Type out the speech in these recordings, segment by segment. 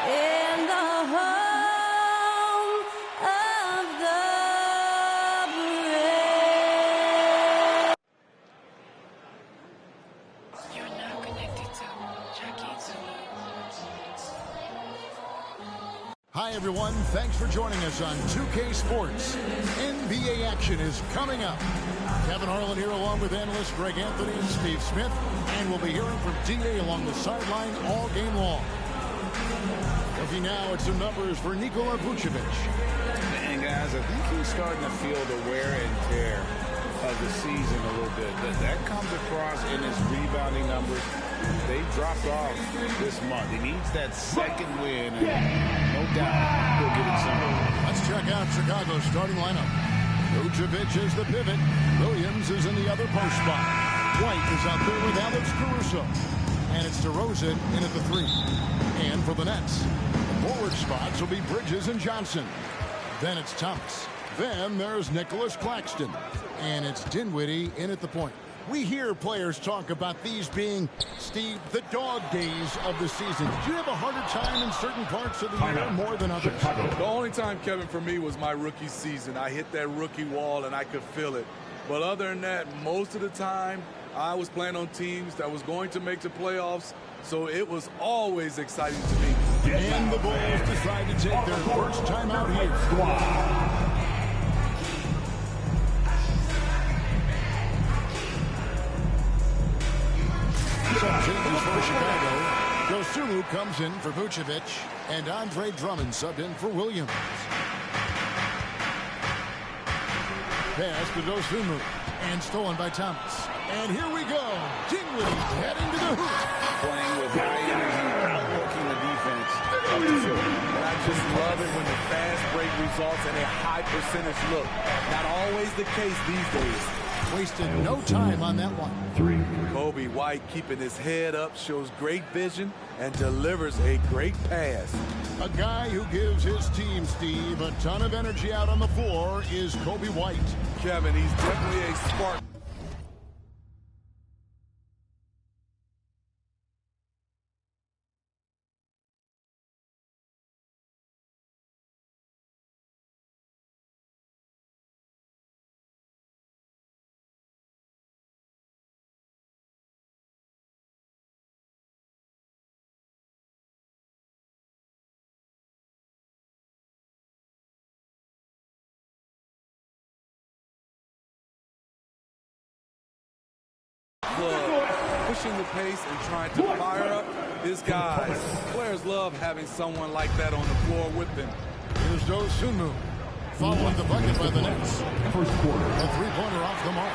in the home of the brave. You're now connected to Jackie Zulu. Hi, everyone. Thanks for joining us on 2K Sports. NBA action is coming up. Kevin Harlan here along with analysts Greg Anthony and Steve Smith. And we'll be hearing from D.A. along the sideline all game long. Looking now at some numbers for Nikola Vucevic. And guys, I think he's starting to feel the wear and tear of the season a little bit. That comes across in his rebounding numbers. They dropped off this month. He needs that second win, and no doubt he'll get it somewhere. Let's check out Chicago's starting lineup. Vucevic is the pivot. Williams is in the other post spot. White is out there with Alex Caruso. And it's DeRozan in at the 3. And for the Nets, the forward spots will be Bridges and Johnson. Then it's Thomas. Then there's Nicholas Claxton. And it's Dinwiddie in at the point. We hear players talk about these being, Steve, the dog days of the season. Did you have a harder time in certain parts of the year more than others? The only time, Kevin, for me was my rookie season. I hit that rookie wall and I could feel it. But other than that, most of the time, I was playing on teams that was going to make the playoffs, so it was always exciting to me. And the Bulls decide to take their first time out here. Some changes for Chicago. Dosunmu comes in for Vucevic, and Andre Drummond subbed in for Williams. Pass to Dosunmu, and stolen by Thomas. And here we go. Dinwiddie heading to the hoop. Playing with high energy, outworking the defense up the field. And I just love it when the fast break results in a high percentage look. Not always the case these days. Wasted no time on that one. Kobe White keeping his head up, shows great vision, and delivers a great pass. A guy who gives his team, Steve, a ton of energy out on the floor is Kobe White. Kevin, he's definitely a spark. Pushing the pace and trying to fire up his guys. Players love having someone like that on the floor with them. Here's Dosunmu, following the bucket by the Nets. First quarter. A three-pointer off the mark.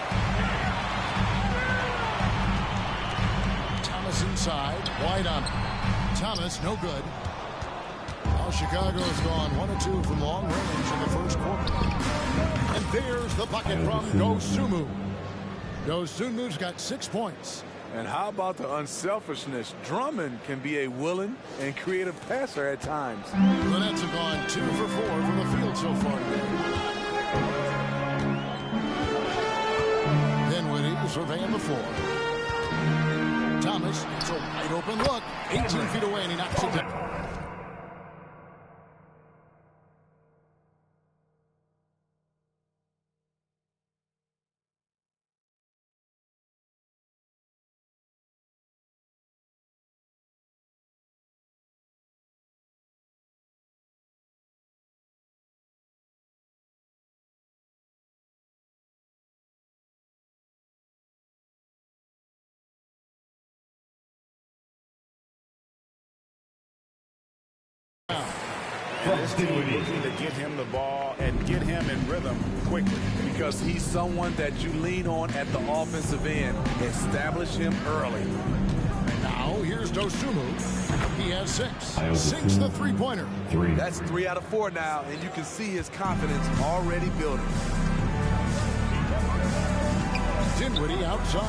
Thomas inside, White on it. Thomas, no good. Now Chicago's gone 1 of 2 from long range in the first quarter. And there's the bucket from Dosunmu. Dosunmu's got 6 points. And how about the unselfishness? Drummond can be a willing and creative passer at times. The Nets have gone 2 for 4 from the field so far today. Dinwiddie surveying the floor. Thomas, it's a wide open look. 18 feet away, and he knocks it down. Looking to get him the ball and get him in rhythm quickly. Because he's someone that you lean on at the offensive end. Establish him early. Now here's Dosunmu. He has 6. Sinks the three-pointer. That's 3 out of 4 now, and you can see his confidence already building. Dinwiddie outside.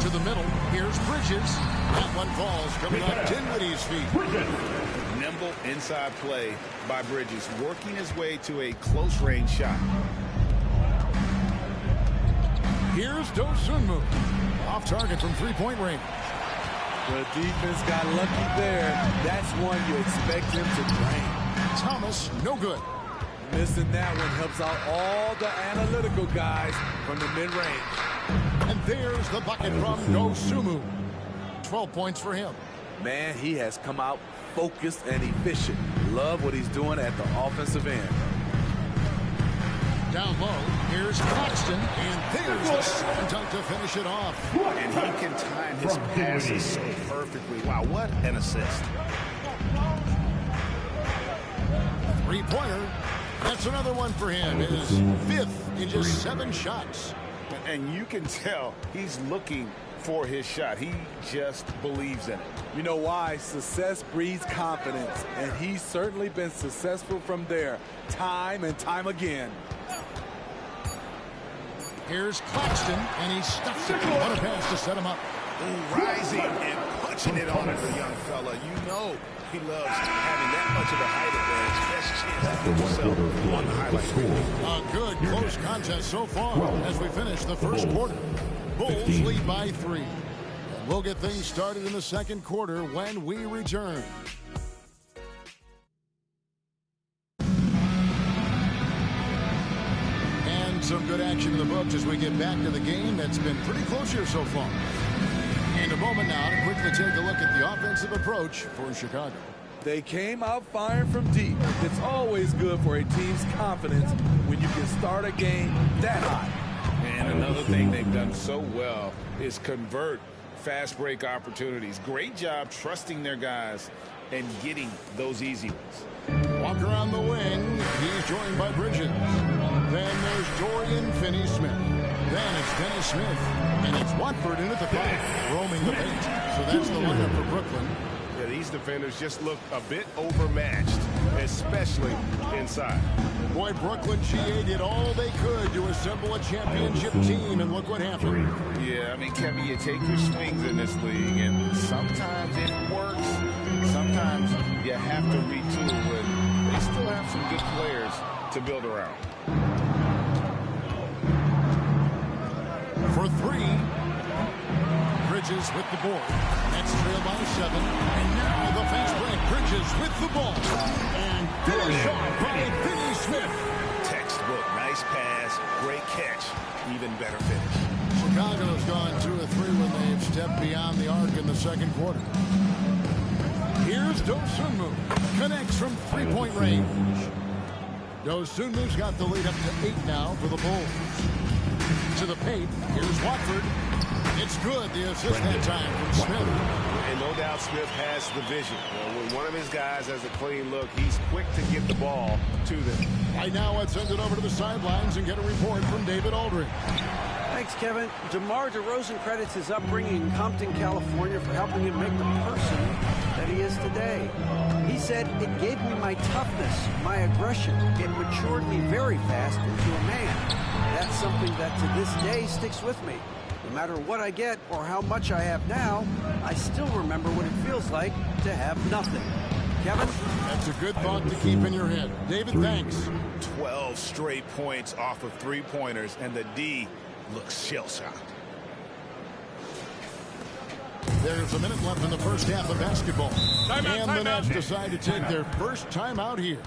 To the middle. Here's Bridges. That one falls coming off Dinwiddie's feet. Nimble inside play by Bridges, working his way to a close-range shot. Here's Dosunmu. Off target from three-point range. The defense got lucky there. That's one you expect him to drain. Thomas, no good. Missing that one helps out all the analytical guys from the mid-range. And there's the bucket from Dosunmu. 12 points for him. Man, he has come out focused and efficient. Love what he's doing at the offensive end. Down low, here's Claxton, and there's the slam dunk to finish it off. And he can time his passes so perfectly. Wow, what an assist. Three-pointer. That's another one for him. His 5th in just 7 shots. And you can tell he's looking for his shot. He just believes in it. You know why? Success breeds confidence, and he's certainly been successful from there, time and time again. Here's Claxton, and he stuffs it. What a pass to set him up. Ooh, rising and punching it on it, the young fella. You know he loves having that much of a height advantage. Best chance to get yourself on the highlight reel. A good close contest so far as we finish the first quarter. Bulls lead by 3. And we'll get things started in the second quarter when we return. And some good action in the books as we get back to the game that's been pretty close here so far. And a moment now to quickly take a look at the offensive approach for Chicago. They came out firing from deep. It's always good for a team's confidence when you can start a game that high. And another thing they've done so well is convert fast break opportunities. Great job trusting their guys and getting those easy ones. Walker on the wing. He's joined by Bridges. Then there's Dorian Finney-Smith. Then it's Dennis Smith. And it's Watford in at the 5, roaming the paint. So that's the lineup for Brooklyn. Yeah, these defenders just look a bit overmatched, especially inside. Boy, Brooklyn GA did all they could to assemble a championship team, and look what happened. Yeah, I mean, Kevin, you take your swings in this league, and sometimes it works. Sometimes you have to retool, and they still have some good players to build around. For 3, Bridges with the board. Nets trail by 7. And now the fast break. Bridges with the ball. And finish off by Finney-Smith. Textbook, nice pass, great catch, even better finish. Chicago's gone 2 of 3 when they've stepped beyond the arc in the second quarter. Here's Dosunmu. Connects from 3-point range. Dosunmu's got the lead up to 8 now for the Bulls. To the paint. Here's Watford. It's good. The assist that time from Smith. And no doubt Smith has the vision. When one of his guys has a clean look, he's quick to get the ball to them. Right now, let's send it over to the sidelines and get a report from David Aldridge. Thanks, Kevin. DeMar DeRozan credits his upbringing in Compton, California for helping him make the person that he is today. He said, "It gave me my toughness, my aggression. It matured me very fast into a man." That's something that to this day sticks with me. No matter what I get or how much I have now, I still remember what it feels like to have nothing. Kevin? That's a good thought to keep in your head. David, thanks. 12 straight points off of 3-pointers, and the D looks shell-shocked. There's a minute left in the first half of basketball. And the Nets decide to take their first time out here.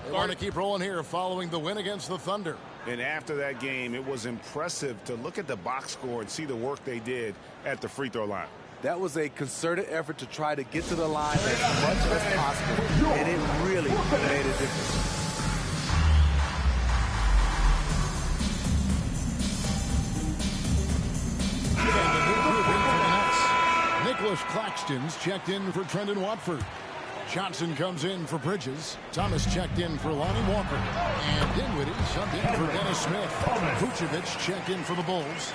They want to keep rolling here following the win against the Thunder. And after that game, it was impressive to look at the box score and see the work they did at the free throw line. That was a concerted effort to try to get to the line as much as possible, and it really made a difference. And the new group in for the Nets. Nicholas Claxton's checked in for Trendon Watford. Johnson comes in for Bridges. Thomas checked in for Lonnie Walker. And Dinwiddie subbed in for Dennis Smith. Vucevic checked in for the Bulls.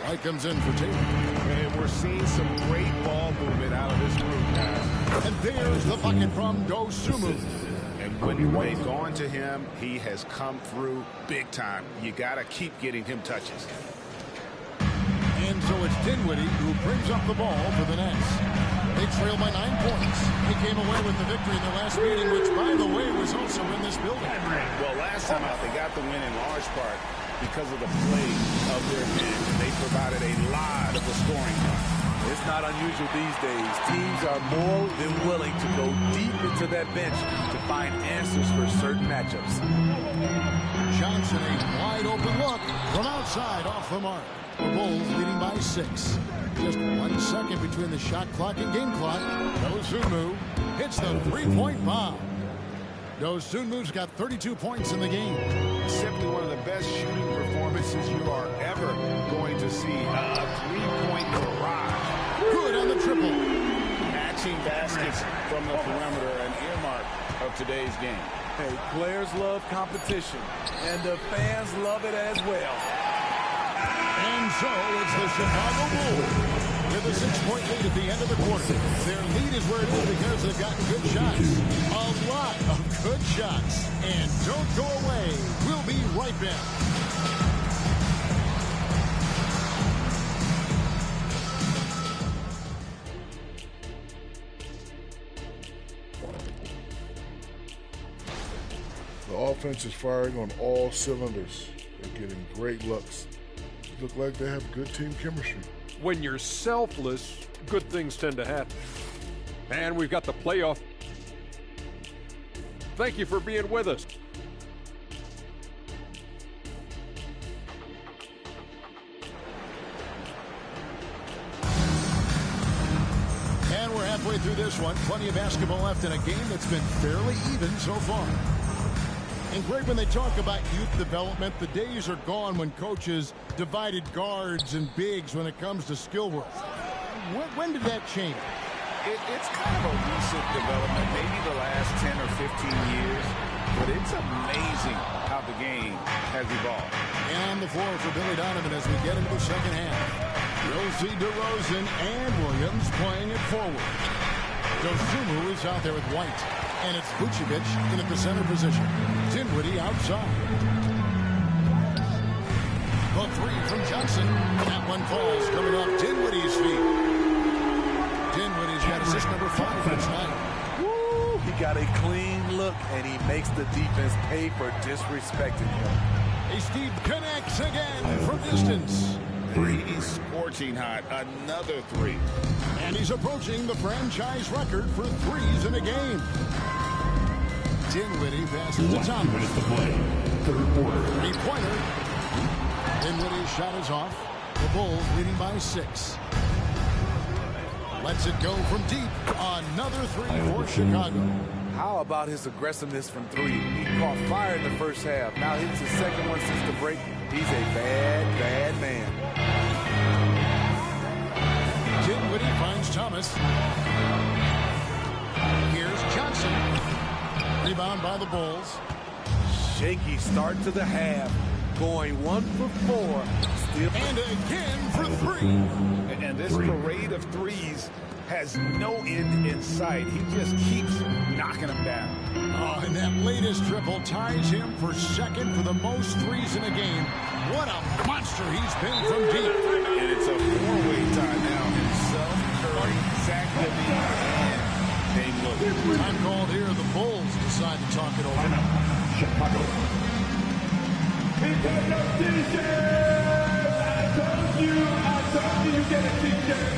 White comes in for Taylor. And we're seeing some great ball movement out of this group, guys. And there's the bucket from Dosunmu. And when they've gone to him, he has come through big time. You got to keep getting him touches. And so it's Dinwiddie who brings up the ball for the Nets. They trail by 9 points. They came away with the victory in their last meeting, which, by the way, was also in this building. Well, last time out, they got the win in large part because of the play of their men. They provided a lot of the scoring. It's not unusual these days. Teams are more than willing to go deep into that bench to find answers for certain matchups. Johnson, a wide open look from outside off the mark. The Bulls leading by 6. Just 1 second between the shot clock and game clock. Dosunmu hits the three-point bomb. Dosunmu's got 32 points in the game. Simply one of the best shooting performances you are ever going to see. A three-point barrage. Good on the triple. Matching baskets from the perimeter, an earmark of today's game. Hey, players love competition, and the fans love it as well. And so it's the Chicago Bulls with a 6-point lead at the end of the quarter. Their lead is where it is because they've gotten good shots. A lot of good shots. And don't go away. We'll be right back. The offense is firing on all cylinders. They're getting great looks. They look like they have good team chemistry. When you're selfless, good things tend to happen. And we've got the playoff. Thank you for being with us. And we're halfway through this one. Plenty of basketball left in a game that's been fairly even so far. And Greg, when they talk about youth development, the days are gone when coaches divided guards and bigs when it comes to skill work. When did that change? It's kind of a recent development, maybe the last 10 or 15 years, but it's amazing how the game has evolved. And on the floor for Billy Donovan as we get into the second half. You'll see DeRozan and Williams playing it forward. Dosunmu is out there with White. And it's Vucevic in at the center position. Dinwiddie outside. The three from Johnson. That one falls coming off Dinwiddie's feet. Dinwiddie's got assist number 5 for tonight. Woo! He got a clean look, and he makes the defense pay for disrespecting him. A Steve connects again from distance. He's scorching hot. Another three. And he's approaching the franchise record for threes in a game. Dinwiddie passes to Thomas. 1 minute to play. Third quarter. Three-pointer. Dinwiddie's shot is off. The Bulls leading by 6. Lets it go from deep. Another three for Chicago. How about his aggressiveness from 3? He caught fire in the first half. Now hits the second one since the break. He's a bad, bad man. Dinwiddie finds Thomas. Here's Johnson. Rebound by the Bulls. Shaky start to the half. Going 1 for 4. Still. And again for 3. And this parade of threes has no end in sight. He just keeps knocking them down. Oh, and that latest triple ties him for second for the most threes in a game. What a monster he's been from deep. And it's a 4-way tie now. Himself, Curry, Zach LaVine, and Dame Lillard. Time called here. The Bulls decide to talk it over. Chicago. Because of t-shirts! I told you get a t-shirt!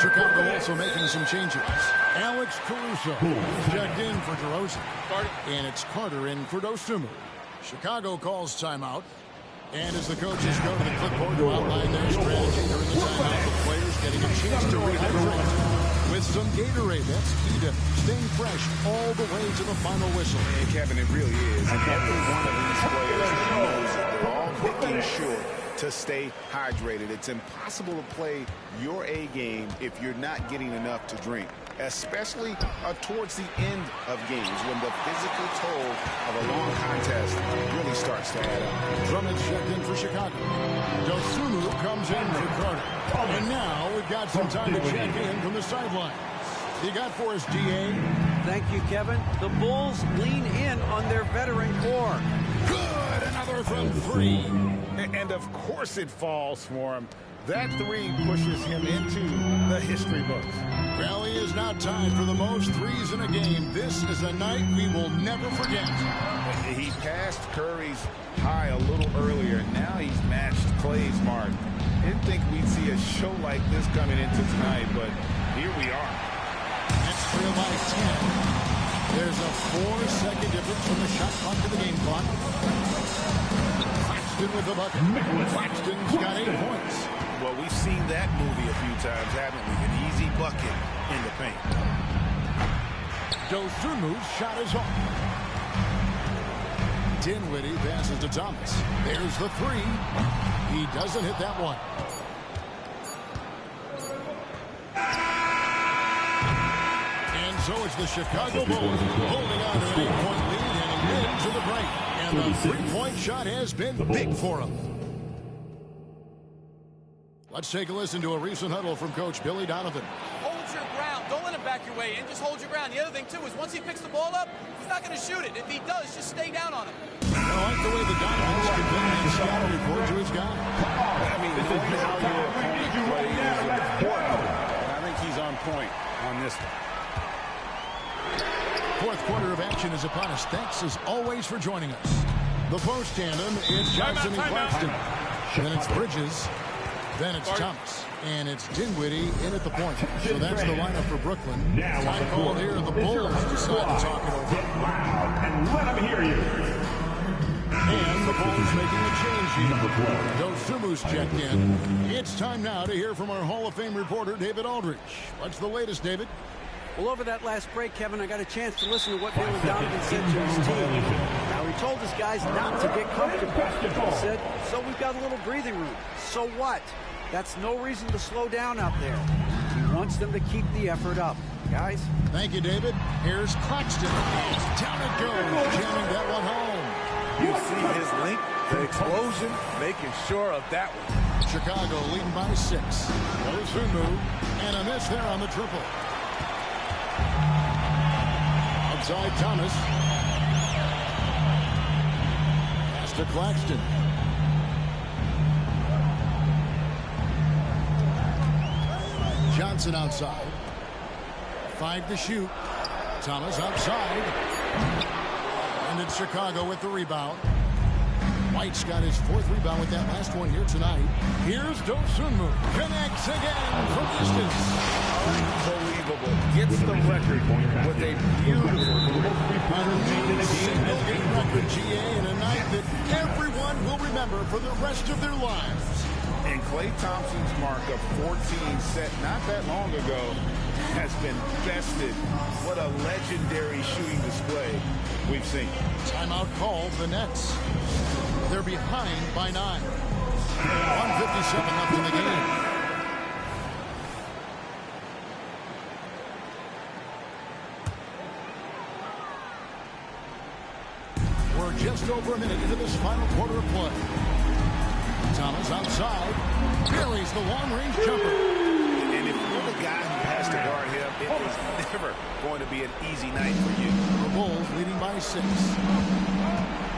Chicago also making some changes. Alex Caruso checked in for DeRozan. And it's Carter in for Dosunmu. Chicago calls timeout. And as the coaches go to the clipboard to outline their strategy during the timeout, the players getting a chance to rehydrate with some Gatorade. That's key to staying fresh all the way to the final whistle. And Kevin, it really is. And every one of these players knows it. They're all making sure to stay hydrated. It's impossible to play your A game if you're not getting enough to drink. especially towards the end of games when the physical toll of a long contest really starts to add up. Drummond's checked in for Chicago. Dosunmu comes in for Carter. And now we've got some time to check in from the sideline. You got for us, DA? Thank you, Kevin. The Bulls lean in on their veteran core. Good, another from three. And of course it falls for him. That three pushes him into the history books. Well, he is now tied for the most threes in a game. This is a night we will never forget. He passed Curry's high a little earlier. Now he's matched Clay's mark. Didn't think we'd see a show like this coming into tonight, but here we are. It's trail by 10. There's a 4-second difference from the shot clock to the game clock. Claxton with the bucket. Claxton's got 8 points. Well, we've seen that movie a few times, haven't we? An easy bucket in the paint. Dosunmu's shot is off. Dinwiddie passes to Thomas. There's the three. He doesn't hit that one. And so it's the Chicago Bulls holding on to an 8-point lead and into the break. And the three-point shot has been big for him. Let's take a listen to a recent huddle from Coach Billy Donovan. Hold your ground. Don't let him back your way in. Just hold your ground. The other thing, too, is once he picks the ball up, he's not going to shoot it. If he does, just stay down on him. I like the way the Donovans convey that scouting report to his guy. I mean, knowing how your opponent plays is important. And I think he's on point on this one. Fourth quarter of action is upon us. Thanks, as always, for joining us. The post tandem is Johnson and Claxton. Then it's Bridges. Then it's Thomas, and it's Dinwiddie in at the point. So that's the lineup for Brooklyn. Time called here, the Bulls decide to talk it over. Get loud and let them hear you. And the Bulls making a change here. Dosunmu's checked in. It's time now to hear from our Hall of Fame reporter, David Aldridge. What's the latest, David? Well, over that last break, Kevin, I got a chance to listen to what Billy Donovan said to his team. Now, he told his guys not to get comfortable. He said, so we've got a little breathing room. So what? That's no reason to slow down out there. He wants them to keep the effort up. Guys? Thank you, David. Here's Claxton. Down it goes, jamming that one home. You see his link, the explosion, making sure of that one. Chicago leading by 6. Dosunmu, and a miss there on the triple. Outside Thomas. Pass to Claxton. Johnson outside. 5 to shoot. Thomas outside. And it's Chicago with the rebound. White's got his 4th rebound with that last one here tonight. Here's Dosunmu. Connects again from distance. Unbelievable. Gets the record with a beautiful single-game record, GA, in a night that everyone will remember for the rest of their lives. And Klay Thompson's mark of 14 set not that long ago has been bested. What a legendary shooting display we've seen. Timeout called the Nets. They're behind by 9. 1:57 left in the game. We're just over a minute into this final quarter of play. Thomas outside. Buries the long-range jumper. And if you're the guy who has to guard him, it is never going to be an easy night for you. The Bulls leading by 6.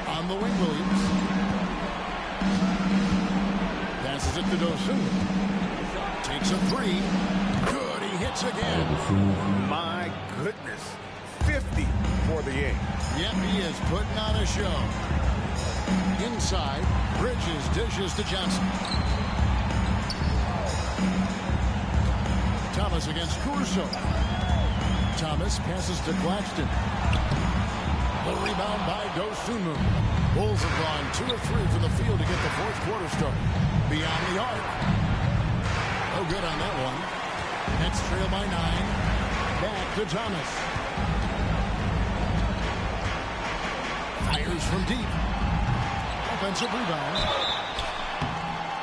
On the wing, Williams. Passes it to Dosunmu. Takes a 3. Good, he hits again. My goodness. 50 for the game. Yep, he is putting on a show. Inside, Bridges dishes to Johnson. Thomas against Caruso. Thomas passes to Claxton. The rebound by Dosunmu. Bulls have gone 2 of 3 from the field to get the 4th quarter started. Beyond the arc. No good on that one. Nets trail by 9. Back to Thomas. Fires from deep. Offensive rebound.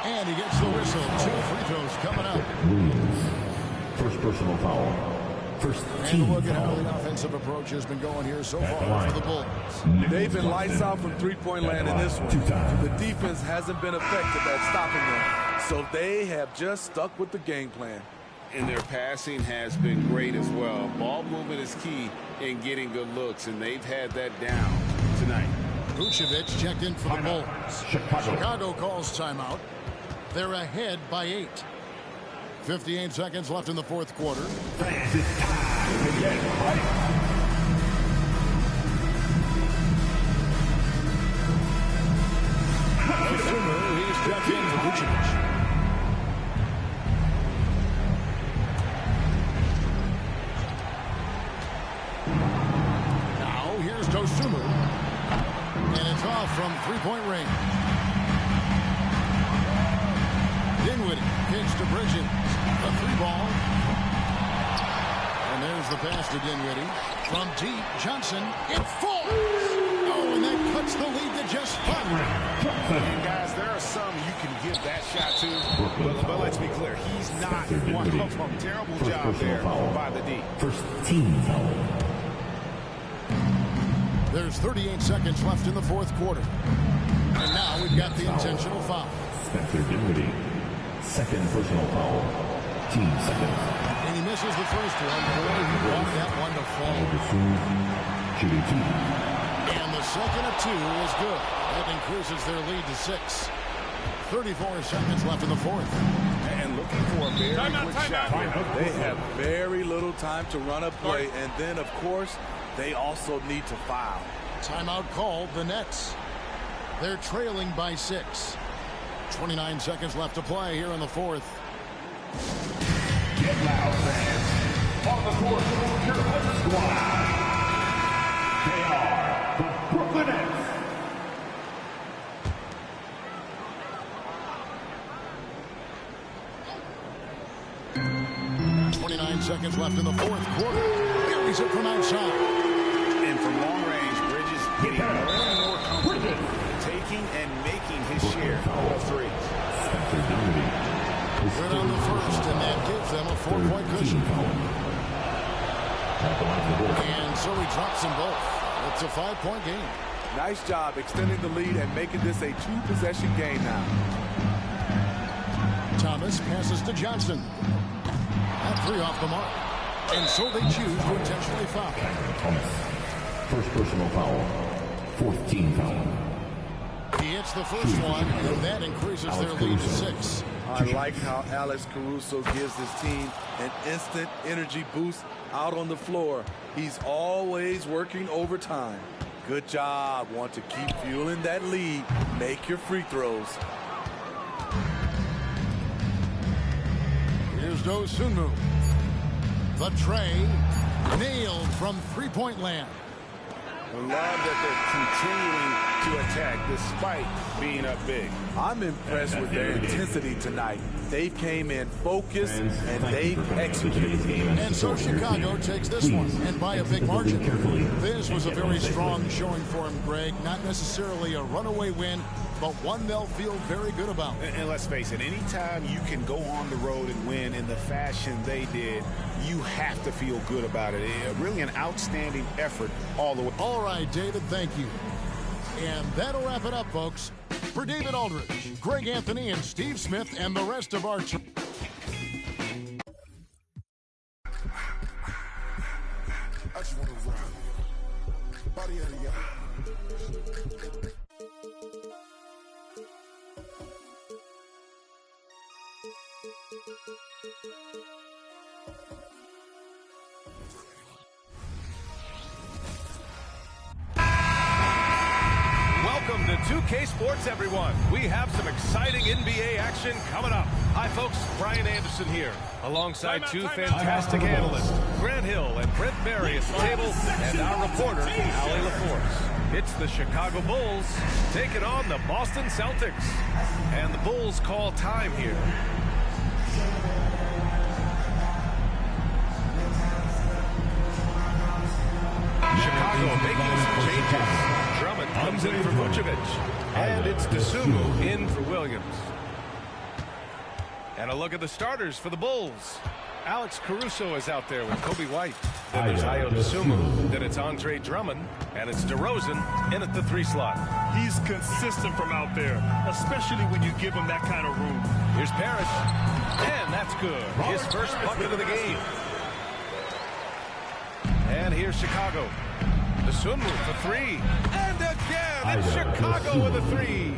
And he gets the whistle. 2 free throws coming up. Williams. First personal foul. And look at how the offensive approach has been going here so far for the Bulls. They've been lights out from three-point land in this one. The defense hasn't been effective at stopping them, so they have just stuck with the game plan. And their passing has been great as well. Ball movement is key in getting good looks, and they've had that down tonight. Vucevic checked in for the Bulls. Chicago calls timeout. They're ahead by 8. 58 seconds left in the fourth quarter. Fans, it's time to get right. He's checked in for Vucevic. Now here's Dosunmu. And it's off from three-point range. Dinwiddie pitch to Bridges. A three ball. And there's the pass to Dinwiddie. From deep, Johnson. It falls. Oh, and that cuts the lead to just 5. And guys, there are some you can give that shot to, but let's be clear, he's not one of them. Terrible job there by the D. First team foul. There's 38 seconds left in the fourth quarter. And now we've got the intentional foul. Spencer Dinwiddie. Second personal foul. Team second. And he misses the first one. Boy, he brought that one to fall. Shooting 2. And the second of 2 is good. That increases their lead to 6. 34 seconds left in the fourth. And looking for a very quick shot here. They have very little time to run a play, and then, of course, they also need to foul. Timeout called the Nets. They're trailing by 6. 29 seconds left to play here in the fourth. Get loud, fans. On the court, your home squad. They are the Brooklyn Nets. Seconds left in the fourth quarter. Buries it from outside. And from long range, Bridges getting more and more comfortable taking and making his share of threes. Good on the first, and that gives them a 4-point cushion. And so he drops them both. It's a 5-point game. Nice job extending the lead and making this a 2-possession game now. Thomas passes to Johnson. That 3 off the mark. And so they choose to intentionally foul. Thomas. First personal foul. 4th team foul. He hits the first one, and that increases their lead to 6. I like how Alex Caruso gives his team an instant energy boost out on the floor. He's always working overtime. Good job. Want to keep fueling that lead. Make your free throws. Here's Dosunmu. The tray nailed from three-point land. I love that they're continuing to attack despite being up big. I'm impressed with their intensity tonight. They came in focused and they executed. And so Chicago takes this one, and by a big margin. This was a very strong showing for him, Greg. Not necessarily a runaway win, but one they'll feel very good about. And let's face it, anytime you can go on the road and win in the fashion they did, you have to feel good about it. Really an outstanding effort all the way. All right, David, thank you. And that'll wrap it up, folks. For David Aldridge, Greg Anthony, and Steve Smith, and the rest of our team. I just want to ride. Body out of y'all. Welcome to 2K Sports, everyone. We have some exciting NBA action coming up. Hi, folks. Brian Anderson here, alongside two fantastic analysts, Grant Hill and Brent Berry at the table, and our reporter, Allie LaForce. It's the Chicago Bulls taking on the Boston Celtics. And the Bulls call time here. Chicago making some changes. Drummond comes in for Vucevic. And it's Dosunmu in for Williams. And a look at the starters for the Bulls. Alex Caruso is out there with Kobe White. Then there's Ayo Dosunmu. Then it's Andre Drummond. And it's DeRozan in at the 3 slot. He's consistent from out there, especially when you give him that kind of room. Here's Parrish. And that's good. His first bucket of the game. And here's Chicago. Dosunmu for 3. And again, it's Chicago with a 3.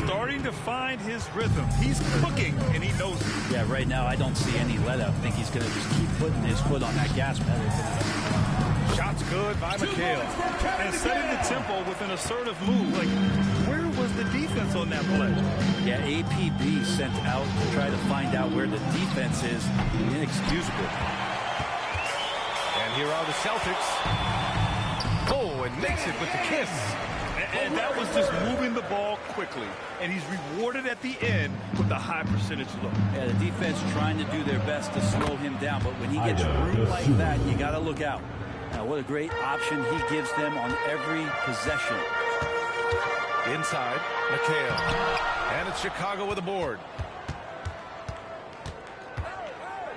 Starting to find his rhythm. He's cooking, and he knows it. Yeah, right now I don't see any let-up. I think he's going to just keep putting his foot on that gas pedal tonight. Shots good by McHale. And setting the tempo with an assertive move. Like, where was the defense on that play? Yeah, APB sent out to try to find out where the defense is. Inexcusable. And here are the Celtics. Oh, and makes it with the kiss. And that was just moving the ball quickly. And he's rewarded at the end with a high percentage look. Yeah, the defense trying to do their best to slow him down. But when he gets room like that, you got to look out. Now, what a great option he gives them on every possession. Inside, McHale. And it's Chicago with a board.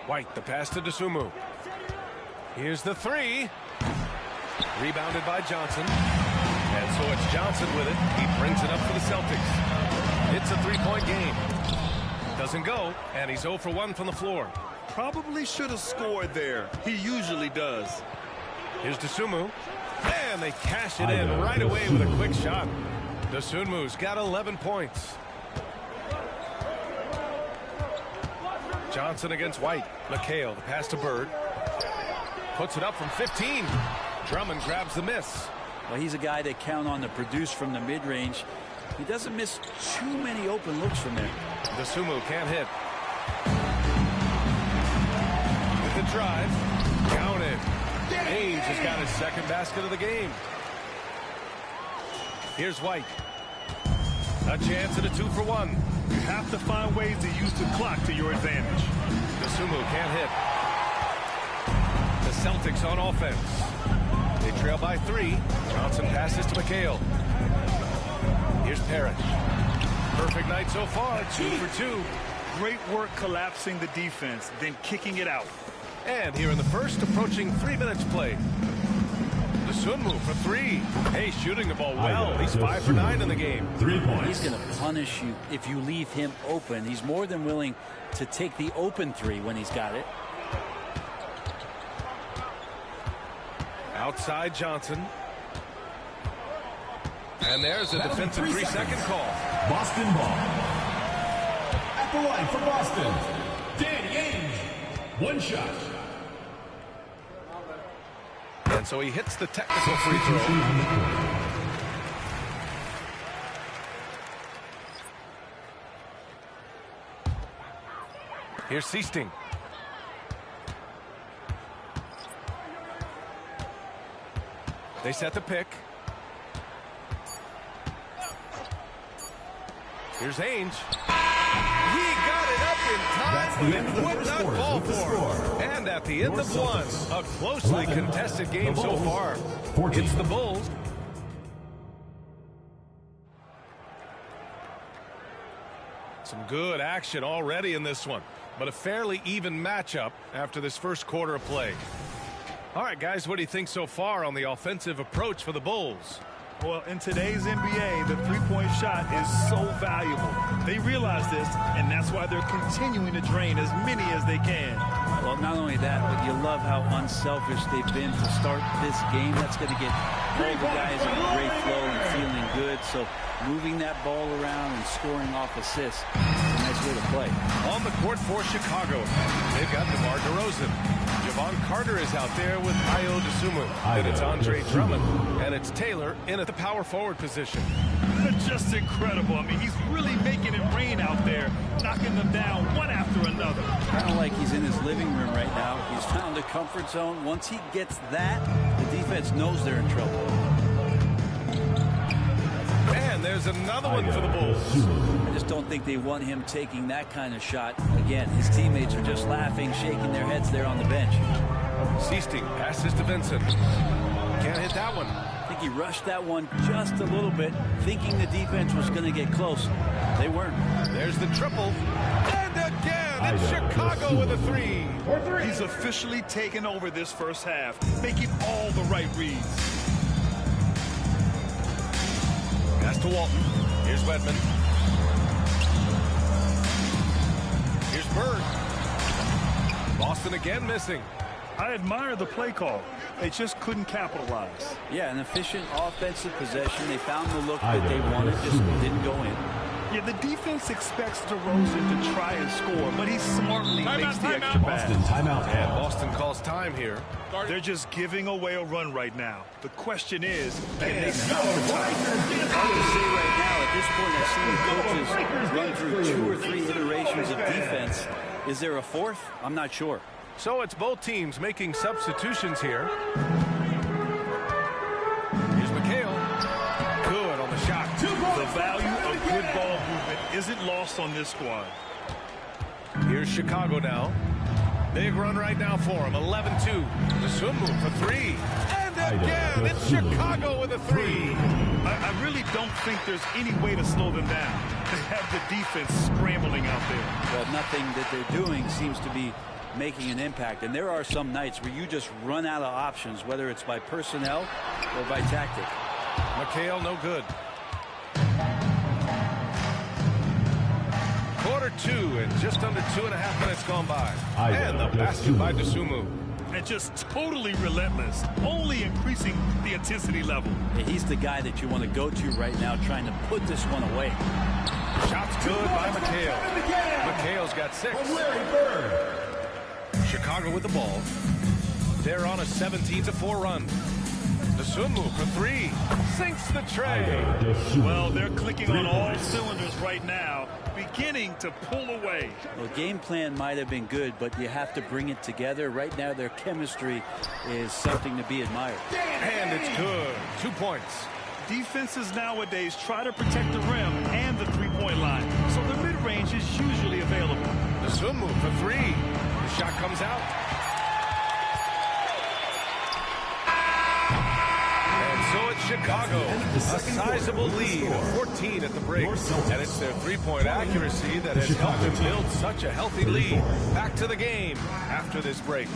White, the pass to Dosunmu. Here's the 3. Rebounded by Johnson. And so it's Johnson with it. He brings it up for the Celtics. It's a 3-point game. Doesn't go, and he's 0 for 1 from the floor. Probably should have scored there. He usually does. Here's Dosunmu. And they cash it in right away with a quick shot. Dosunmu's got 11 points. Johnson against White. McHale, the pass to Bird. Puts it up from 15. Drummond grabs the miss. Well, he's a guy they count on to produce from the mid-range. He doesn't miss too many open looks from there. Dosunmu can't hit. With the drive. Counted. Ainge has got his second basket of the game. Here's White. A chance at a 2 for 1. You have to find ways to use the clock to your advantage. Dosunmu can't hit. The Celtics on offense. They trail by 3. Johnson passes to McHale. Here's Parrish. Perfect night so far. 2 for 2. Great work collapsing the defense, then kicking it out. And here in the first, approaching 3 minutes played. Dosunmu for 3. Hey, shooting the ball well. He's 5 for 9 in the game. 3 points. He's going to punish you if you leave him open. He's more than willing to take the open 3 when he's got it. Outside Johnson. And there's a defensive 3-second call. Boston ball. At the line for Boston, Danny Ainge. 1 shot. And so he hits the technical free throw. Here's Seasting. They set the pick. Here's Ainge. He got it up in time, but would not fall for. And at the end of 1, a closely contested game so far. It's the Bulls. Some good action already in this one, but a fairly even matchup after this first quarter of play. All right, guys, what do you think so far on the offensive approach for the Bulls? Well, in today's NBA, the three-point shot is so valuable. They realize this, and that's why they're continuing to drain as many as they can. Well, not only that, but you love how unselfish they've been to start this game. That's going to get all the guys in a great flow and feeling good. So moving that ball around and scoring off assists is a nice way to play. On the court for Chicago, they've got DeMar DeRozan. Javon Carter is out there with Ayo Dosunmu. And it's Andre Drummond. And it's Taylor in at the power forward position. Just incredible. I mean, he's really making it rain out there, knocking them down one after another. Kind of like he's in his living room right now. He's found a comfort zone. Once he gets that, the defense knows they're in trouble. And there's another one for the Bulls. I just don't think they want him taking that kind of shot. Again, his teammates are just laughing, shaking their heads there on the bench. Seasting passes to Vincent. Can't hit that one. I think he rushed that one just a little bit, thinking the defense was going to get close. They weren't. There's the triple. And again, and it's Chicago with a three. He's officially taken over this first half, making all the right reads. Pass to Walton. Here's Wedman. Here's Bird. Boston again missing. I admire the play call. They just couldn't capitalize. Yeah, an efficient offensive possession. They found the look that they wanted, just didn't go in. Yeah, the defense expects DeRozan to try and score, but he smartly makes the extra pass. Timeout. And Boston calls time here. They're just giving away a run right now. The question is, can they stop the time? Hard to say right now. At this point, I've seen the coaches run through 2 or 3 iterations of defense. Is there a fourth? I'm not sure. So it's both teams making substitutions here. Here's McHale. Good on the shot. The value of good ball movement isn't lost on this squad. Here's Chicago now. Big run right now for him. 11-2. Dosunmu for three. And again, it's Chicago with a three. I really don't think there's any way to slow them down. They have the defense scrambling out there. Well, nothing that they're doing seems to be making an impact. And there are some nights where you just run out of options, whether it's by personnel or by tactic. McHale, no good. Quarter 2 and just under 2.5 minutes gone by. And the basket by Dosunmu. And just totally relentless, only increasing the intensity level. Yeah, he's the guy that you want to go to right now, trying to put this one away. Shots good by McHale. McHale's got 6. Chicago with the ball. They're on a 17-4 run. Dosunmu for three. Sinks the tray. Well, they're clicking on all cylinders right now, beginning to pull away. Well, game plan might have been good, but you have to bring it together. Right now, their chemistry is something to be admired. And it's good. 2 points. Defenses nowadays try to protect the rim and the three-point line, so the mid-range is usually available. Dosunmu for three. The shot comes out. So it's Chicago, a sizable lead of 14 at the break. And it's their three-point accuracy that has helped them build such a healthy lead. Back to the game after this break.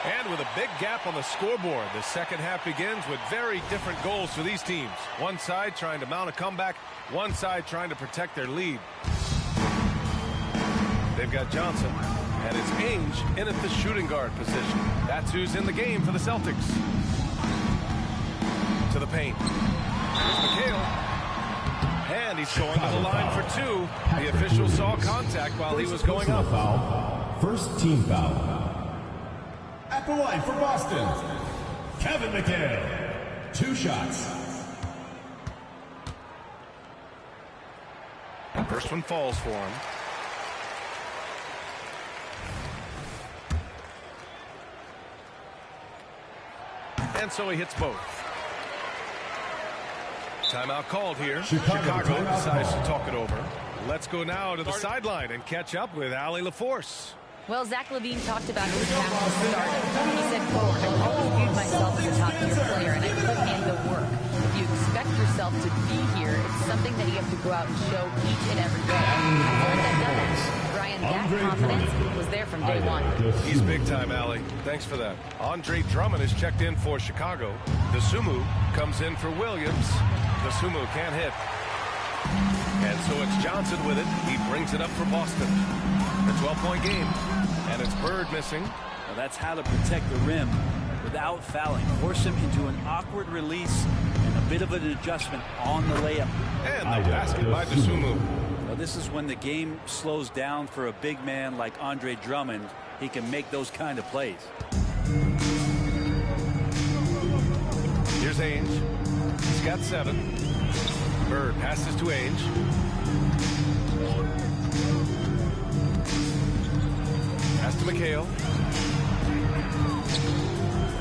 And with a big gap on the scoreboard, the second half begins with very different goals for these teams. One side trying to mount a comeback, one side trying to protect their lead. They've got Johnson, and it's Ainge in at the shooting guard position. That's who's in the game for the Celtics. To the paint. Here's McHale. And he's going to the line for two. The official saw contact while he was going up. First team foul. At the line for Boston, Kevin McHale. 2 shots. The first one falls for him. And so he hits both. Timeout called here. Chicago decides to talk it over. Let's go now to the sideline and catch up with Allie LaForce. Well, Zach LaVine talked about his path to stardom. He said, quote, "I've always viewed myself as a top-tier player, and I put in the work. If you expect yourself to be here, it's something that you have to go out and show each and every day. I've learned that done it. Brian, that confidence was there from day one." He's big time, Allie. Thanks for that. Andre Drummond is checked in for Chicago. Dosunmu comes in for Williams. Dosunmu can't hit. And so it's Johnson with it. He brings it up for Boston. A 12-point game. And it's Bird missing. Well, that's how to protect the rim without fouling. Force him into an awkward release and a bit of an adjustment on the layup. And the basket by Dosunmu. Well, this is when the game slows down for a big man like Andre Drummond. He can make those kind of plays. Here's Ainge. He's got 7. Bird passes to Ainge. Pass to McHale.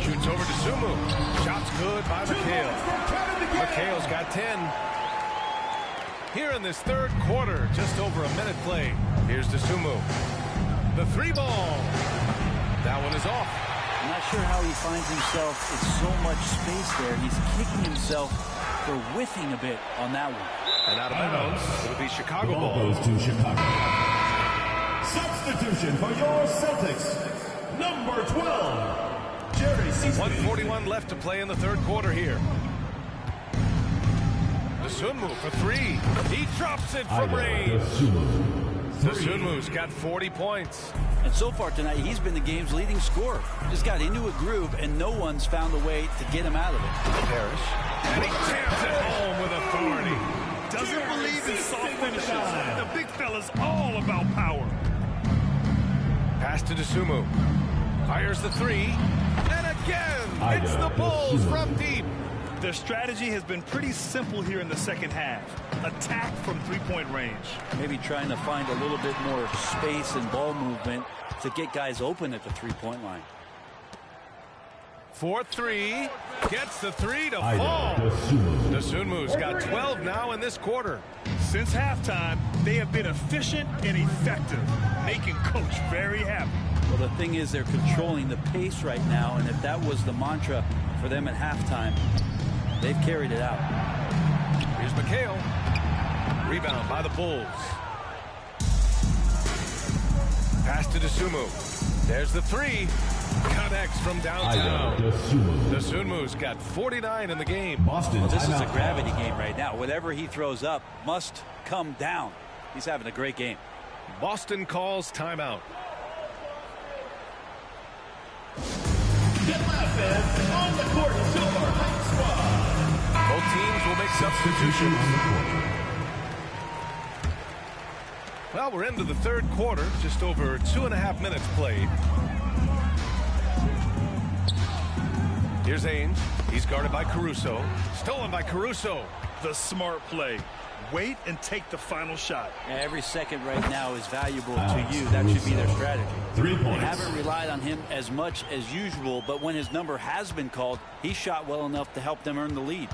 Shoots over to Sumu. Shot's good by McHale. McHale's got 10. Here in this third quarter, just over a minute played. Here's Sumu. The three ball. That one is off. I'm not sure how he finds himself in so much space there. He's kicking himself for whiffing a bit on that one. And out of bounds, it'll be Chicago ball. Goes to Chicago. Substitution for your Celtics, number 12, Jerry Seasman. 1:41 left to play in the third quarter here. Dosunmu for three. He drops it from range. Dosunmu's got 40 points. And so far tonight, he's been the game's leading scorer. Just got into a groove, and no one's found a way to get him out of it. Parrish. And he jams it home with authority. Doesn't believe in soft finishes. The big fella's all about power. Pass to Dosunmu. Fires the three. And again, it's the Bulls from deep. Their strategy has been pretty simple here in the second half. Attack from three-point range. Maybe trying to find a little bit more space and ball movement to get guys open at the three-point line. 4-3. Gets the three to fall. Dosunmu's got 12 now in this quarter. Since halftime, they have been efficient and effective, making Coach very happy. Well, the thing is, they're controlling the pace right now, and if that was the mantra for them at halftime, they've carried it out. Here's McHale. Rebound by the Bulls. Pass to Dosunmu. There's the three. Connects from downtown. Dosunmu's got 49 in the game. Well, this is a gravity game right now. Whatever he throws up must come down. He's having a great game. Boston calls timeout. Get laughing on the court, your Hype Squad. Both teams will make substitutions. Well, we're into the third quarter. Just over 2.5 minutes played. Here's Ainge. He's guarded by Caruso. Stolen by Caruso. The smart play. Wait and take the final shot. Every second right now is valuable to you. That should be their strategy. 3 points. They haven't relied on him as much as usual, but when his number has been called, he shot well enough to help them earn the lead.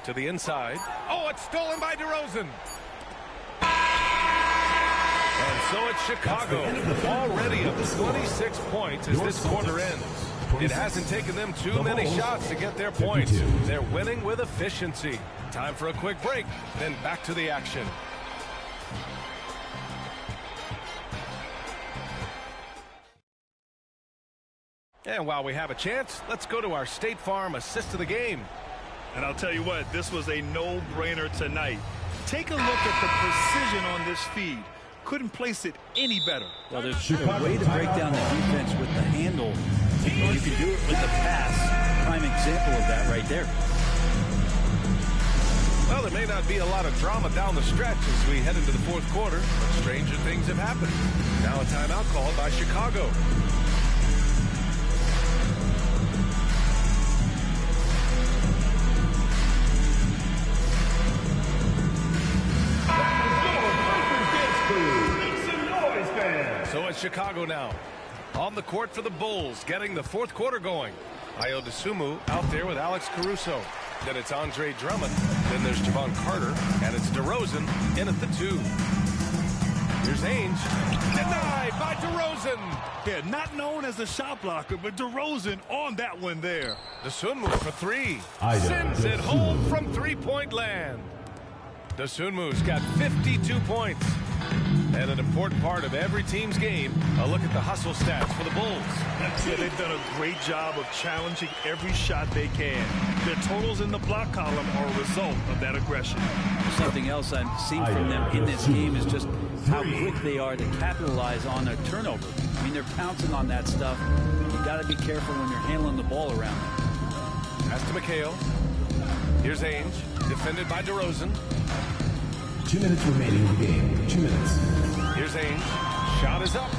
To the inside. Oh, it's stolen by DeRozan. And so it's Chicago. Already up 26 points as this quarter ends. It hasn't taken them too many shots to get their points. They're winning with efficiency. Time for a quick break, then back to the action. And while we have a chance, let's go to our State Farm assist of the game. And I'll tell you what, this was a no-brainer tonight. Take a look at the precision on this feed. Couldn't place it any better. Well, there's a way to break down the defense with the handle. You can do it with the pass. Prime example of that right there. Well, there may not be a lot of drama down the stretch as we head into the fourth quarter, but stranger things have happened. Now a timeout called by Chicago. So it's Chicago now. On the court for the Bulls, getting the fourth quarter going. Ayo Dosunmu out there with Alex Caruso. Then it's Andre Drummond. Then there's Javon Carter. And it's DeRozan in at the 2. Here's Ainge. Denied by DeRozan. Yeah, not known as a shot blocker, but DeRozan on that one there. Dosunmu for 3. Sends it home from three-point land. Dosunmu's got 52 points. And an important part of every team's game, a look at the hustle stats for the Bulls. Yeah, they've done a great job of challenging every shot they can. Their totals in the block column are a result of that aggression. Something else I've seen from them in this game is just how quick they are to capitalize on a turnover. I mean, they're pouncing on that stuff. You got to be careful when you're handling the ball around. Pass to McHale. Here's Ainge, defended by DeRozan. 2 minutes remaining in the game. 2 minutes. Here's Ainge. Shot is up.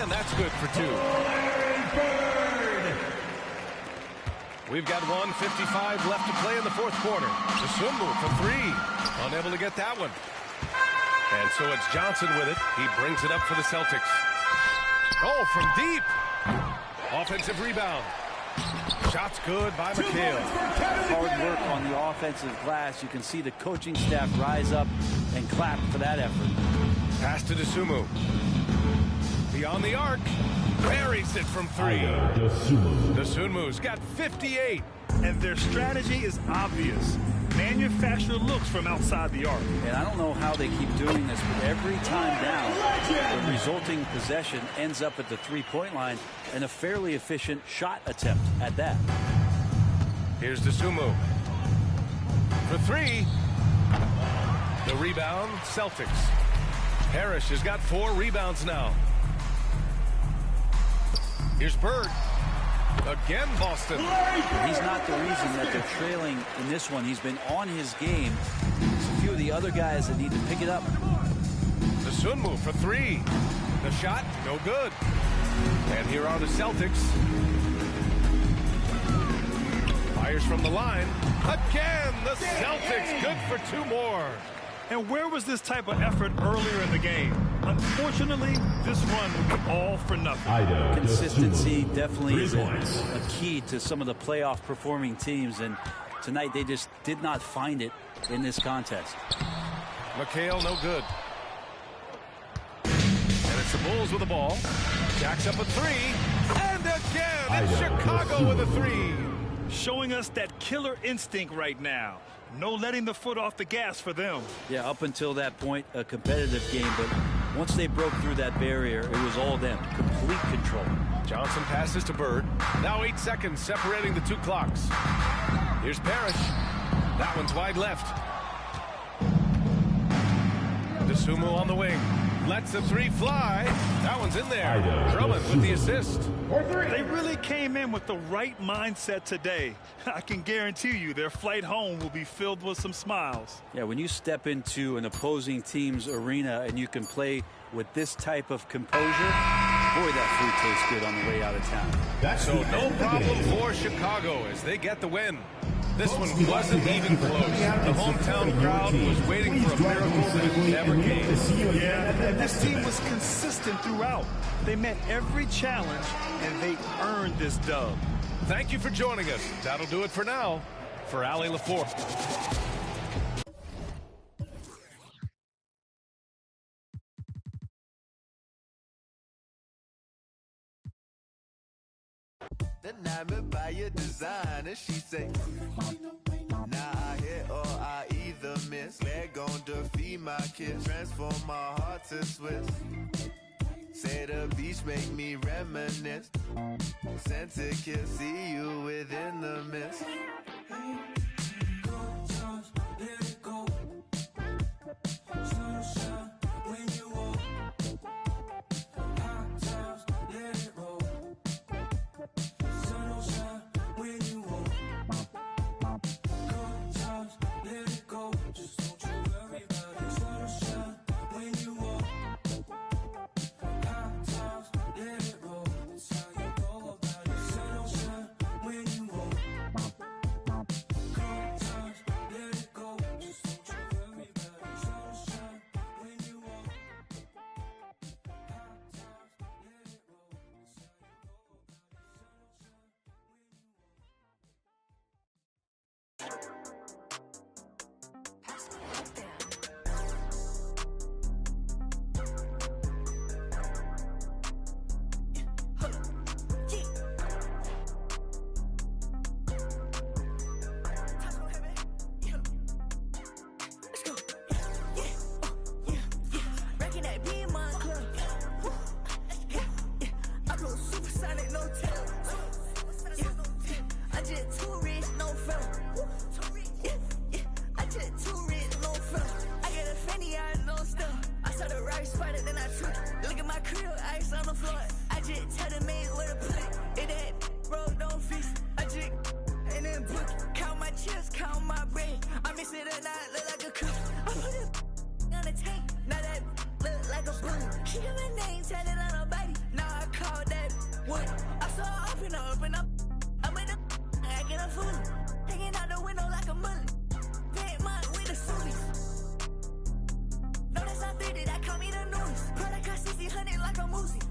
And that's good for 2. We've got 1:55 left to play in the fourth quarter. Dosunmu for 3. Unable to get that one. And so it's Johnson with it. He brings it up for the Celtics. Oh, from deep. Offensive rebound. Shot's good by McHale. Hard work on the offensive glass. You can see the coaching staff rise up and clap for that effort. Pass to Dosunmu. Beyond the arc. Buries it from three. Dosunmu's got 58. And their strategy is obvious. Manufacture looks from outside the arc. And I don't know how they keep doing this, but every time down, the resulting possession ends up at the three-point line, and a fairly efficient shot attempt at that. Here's Dosunmu. For three. The rebound, Celtics. Parrish has got 4 rebounds now. Here's Bird. Again, Boston. He's not the reason that they're trailing in this one. He's been on his game. There's a few of the other guys that need to pick it up. Dosunmu for 3. The shot, no good. And here are the Celtics. Fires from the line. Again, the Celtics good for 2 more. And where was this type of effort earlier in the game? Unfortunately, this run would be all for nothing. Consistency definitely is a key to some of the playoff performing teams, and tonight they just did not find it in this contest. McHale, no good. And it's the Bulls with the ball. Jacks up a 3. And again, it's Chicago with a 3. Showing us that killer instinct right now. No letting the foot off the gas for them. Yeah, up until that point, a competitive game, but once they broke through that barrier, it was all them. Complete control. Johnson passes to Bird. Now 8 seconds separating the 2 clocks. Here's Parrish. That one's wide left. Dosunmu on the wing. Lets the 3 fly. That one's in there. Drummond with the assist. They really came in with the right mindset today. I can guarantee you their flight home will be filled with some smiles. Yeah, when you step into an opposing team's arena and you can play with this type of composure, boy, that food tastes good on the way out of town. So no problem for Chicago as they get the win. This one wasn't even close. The hometown crowd was waiting for a miracle that it never came. Yeah, and this team was consistent throughout. They met every challenge, and they earned this dub. Thank you for joining us. That'll do it for now. For Allie LaForce. Enamored by your design, and she say, nah, I hit or I either miss. Leg gon' defeat my kiss, transform my heart to Swiss. Say the beach make me reminisce. Sent to kiss, see you within the mist.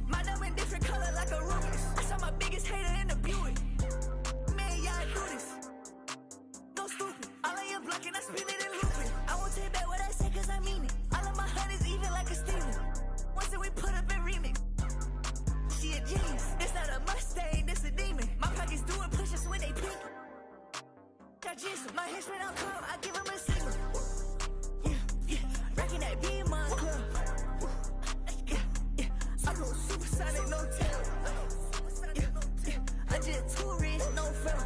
My number different color like a ruby. I saw my biggest gist. My henchman out club, I give him a signal. Yeah, yeah. Racking that beam in my club. Yeah, yeah. I go supersonic, no tail. Yeah, yeah. I just too rich, no film.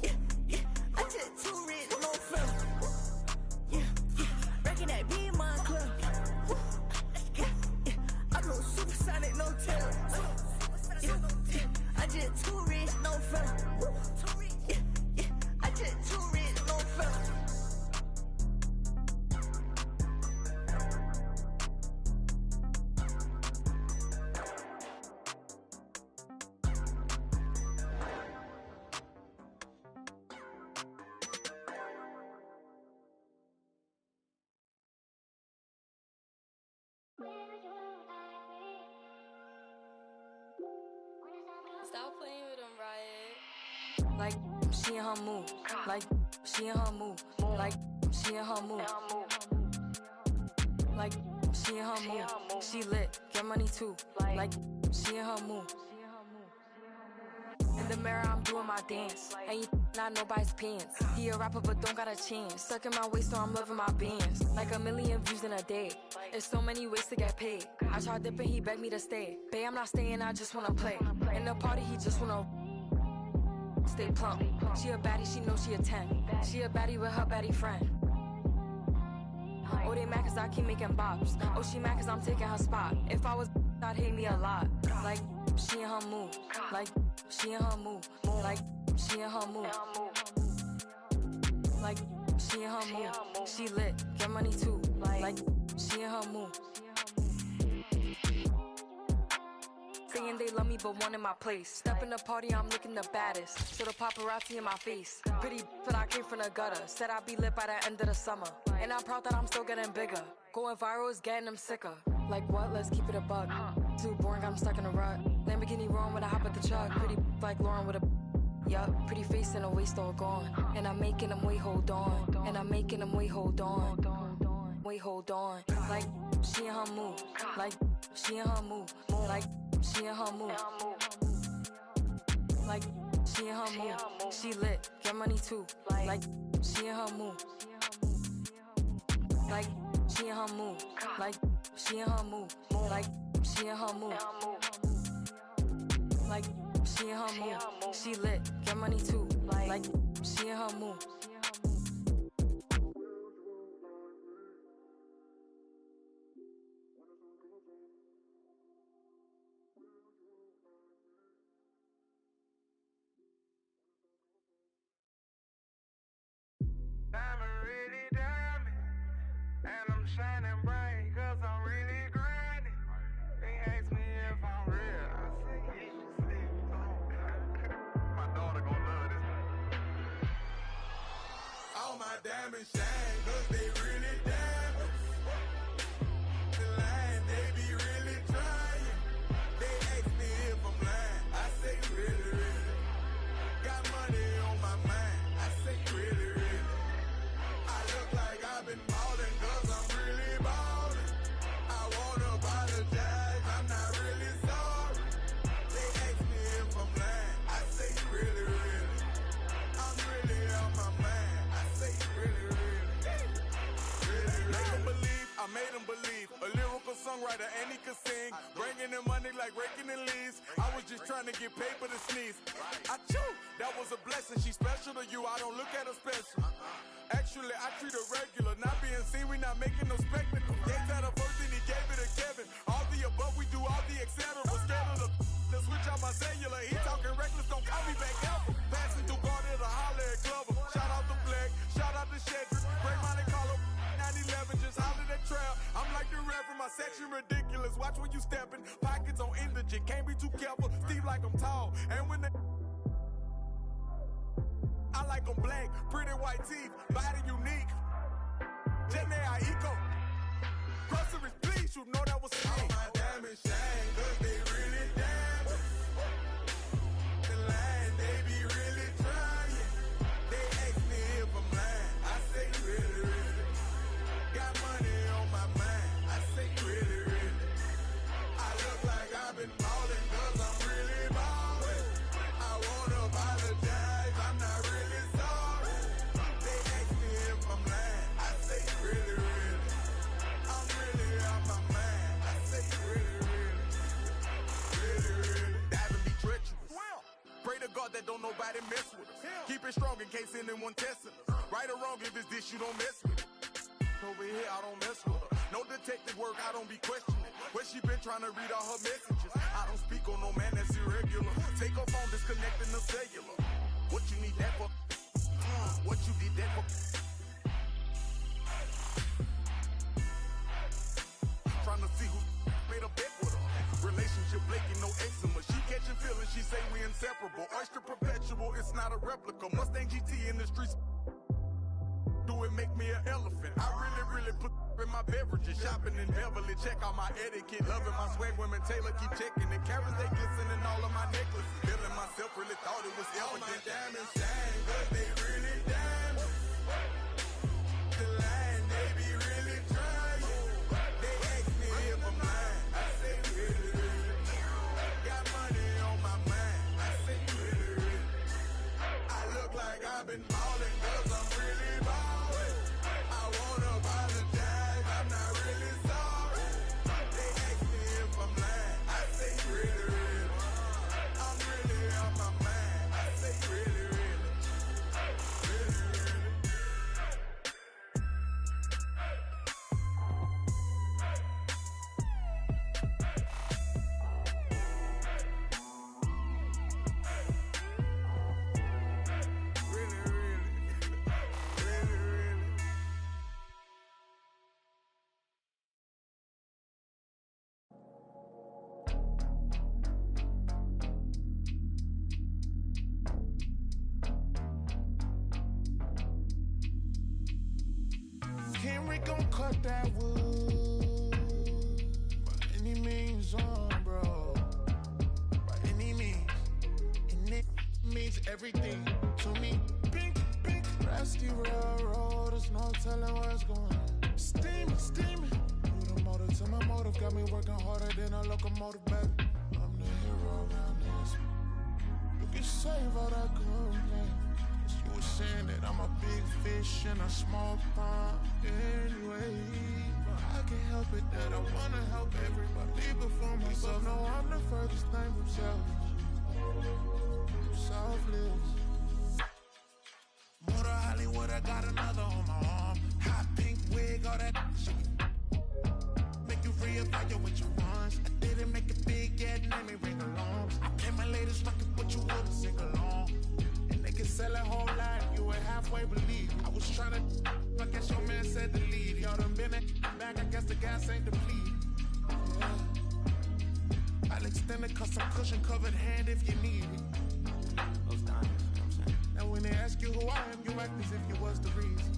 Yeah, yeah. I just too rich, no film. Yeah, yeah. Racking that beam in my club. Yeah, yeah. I go supersonic, no tail. Yeah, yeah. I just too rich, no film. Yeah, yeah. I just too rich, no film. Stop playing with them, Riot. Like, she in her mood. Like, she in her mood. Like, she in her mood. Like, she in her mood. She lit, get money too. Like, she in her mood. In the mirror, I'm doing my dance. Ain't not nobody's pants. He a rapper, but don't got a chance. Stuck in my waist, so I'm loving my bands. Like 1 million views in a day. There's so many ways to get paid. I tried dipping, he begged me to stay. Babe, I'm not staying, I just wanna play. In the party, he just wanna stay plump. She a baddie, she knows she a 10. She a baddie with her baddie friend. Oh, they mad cause I keep making bops. Oh, she mad cause I'm taking her spot. If I was I'd hate me a lot. Like, she in her mood. Like, she in her mood. Like, she in her mood. Like, she in her mood. She lit, get money too. Like, she in her mood. Saying they love me but one in my place. Step in the party, I'm looking the baddest. So the paparazzi in my face. Pretty but I came from the gutter. Said I'd be lit by the end of the summer. And I'm proud that I'm still getting bigger. Going viral is getting them sicker. Like what? Let's keep it a buck. Too boring, I'm stuck in a rut. Lamborghini wrong when I hop at the truck. Pretty like Lauren with a yup. Pretty face and a waist all gone. And I'm making them wait, hold on. And I'm making them wait, hold on. Wait, hold on. Like she in her mood. Like she in her mood. Like she in her mood. Like she in her mood. She lit, get money too. Like she in her mood. Like she in her mood. Like she in her mood. Like she in her mood. Like she in her mood. She lit, get money too. Like she in her mood. Diamond really diamond, and I'm shining bright cause I'm really grinding. They ask me if I'm real, I say yes, my daughter gon' love this. All my diamonds shine cause they really diamonds. The line, they be really trying. They ask me if I'm lying, I say really, really. Got money on my mind, I say really, really. I've been ballin' cause I'm really ballin'. I wanna apologize, I'm not really sorry. They ask me if I'm lying, I say really, really. I'm really on my mind, I say really, really. Really, make them believe, I made them believe. A lyrical songwriter and he could sing. Bringing in money like raking in leaves. I was just trying to get paper to sneeze. I chew, that was a blessing. She's special to you, I don't look at her special. Actually, I treat her regular. Not being seen, we not making no spectacle. They said her first and he gave it to Kevin. All the above, we do all the et cetera. Scared of the switch out my cellular. He talking reckless, don't call me back ever. Passing through Garden to holler at Glover. Shout out to Black, shout out to Shedrick. Break Monte Carlo, 911, just holler that trail. I'm like the rapper, my section ridiculous. Watch when you stepping. Pockets on indigent, can't be too careful. Steve like I'm tall. And when they I like them black, pretty white teeth, body unique. Jenny Aiko. Groceries, please, you know that was me. All my diamonds shine, cause they really diamonds. The line, they be really trying. They ask me if I'm lying, I say really, really. Got money on my mind, I say really, really. I look like I've been ballin' cause I'm really ballin'. I wanna apologize, I'm not really sorry. keep it strong in case anyone testing us. Right or wrong, if it's this, you don't mess with it. Over here, I don't mess with her. No detective work, I don't be questioning. Where she been trying to read all her messages. I don't speak on no man that's irregular. Take her phone, disconnecting the cellular. What you need that for? What you did that for? Trying to see who made a bet with her. Relationship flaking, no eczema. She catching feelings, she say we inseparable. Oyster perpetual, it's not a replica. Mustang GT in the streets. Do it make me an elephant? I really put in my beverages. Shopping in Beverly, check out my etiquette. Loving my swag, women Taylor keep checking. The carrots they glisten in all of my necklaces. Feeling myself, really thought it was evident. All my diamonds shine, but they really diamonds. The line, they be really trying. They ask me if I'm lying. I say really. Got money on my mind. I say really. I look like I've been balling 'cause I'm really balling. That wood by any means on, bro. By any means, and it means everything to me. Pink, rusty railroad, there's no telling what's going on. Steaming. You the motor to my motive, got me working harder than a locomotive, baby. I'm the hero around this. You can save all that complaint. You were saying that I'm a big fish in a small pond anyway. But I can't help it that I wanna help everybody before myself. No, I'm the furthest thing from selfish. I'm selfless. Motor Hollywood, I got another on my arm. Hot pink wig, all that shit. Make you reevaluate your runs. I didn't make it big yet, let me ring alarms. I play my latest record, but you wouldn't sing along. They can sell a whole lot, you would halfway believe. I was trying to, I guess your man said to leave. Y'all done been back, I guess the gas ain't depleted. Yeah. I'll extend it cause some cushion covered hand if you need it. Those diamonds, you know what I'm saying? Now when they ask you who I am, you act as if you was the reason.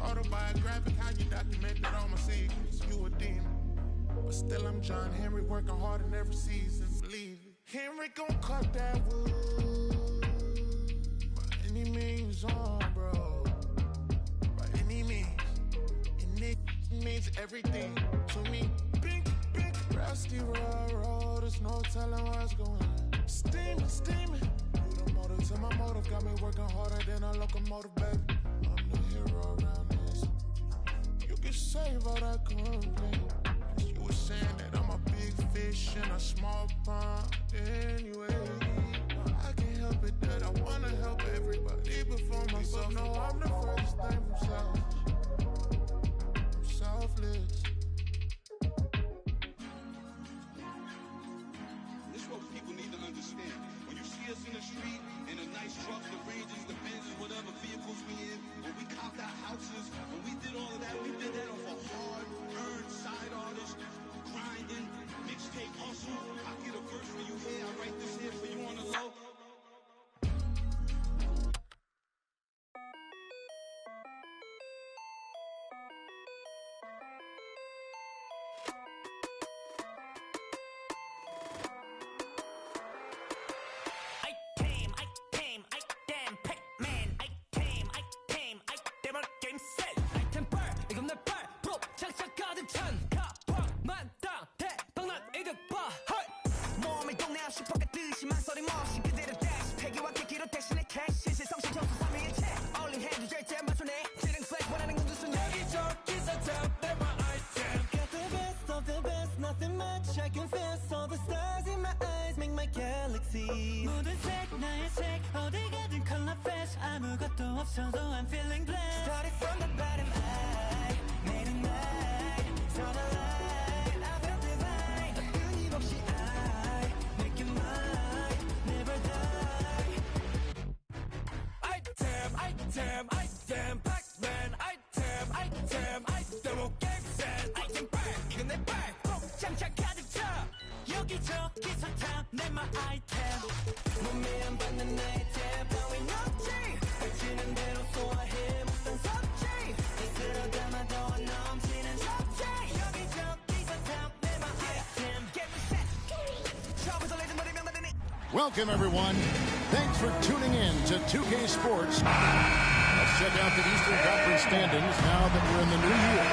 Autobiographic, how you documented all my secrets. You a demon. But still I'm John Henry, working hard in every season. Believe it. Henry gon' cut that wood. Any means on, bro. By any means. And it means everything to me. Pink, rusty railroad, there's no telling what's going on. Steaming. You the motor to my motive, got me working harder than a locomotive, baby. I'm the hero around this. You can save all that complaint. You were saying that I'm a big fish in a small pond anyway. I can't help it that I wanna help everybody before myself. No, I'm the furthest thing from selfish. I'm selfless. This is what people need to understand. When you see us in the street, in the nice trucks, the Rangers, the Benzes, whatever vehicles we in, when we copped our houses, when we did all of that, we did that off a hard-earned side artist, grinding, mixtape hustle. I get a verse for you here, I write this here for you on the low. see. 모든 색 나의 색 어디 가든 color flash 아무것도 없어도 I'm feeling blessed. Started from the bottom, I made it mine. Saw the light, I felt divine. 끊임없이 I make it mine, never die. Item, item, item, Pac-Man. Item, item, item, 오 game set. Item back, 이건 내 back. 장착 가득 차. 여기저기서 탐내 my item. 몸에 안 받는 아이템 따윈 없지. 펼치는 대로 소화해 묻던 섭지. 스스로 담아도 안 넘치는 섭지. 여기저기서 탐내 my item. Get me set. 처음부터 레전더리 명단이니. Welcome, everyone. Thanks for tuning in to 2K Sports. Let's check out the Eastern Conference standings now that we're in the new year.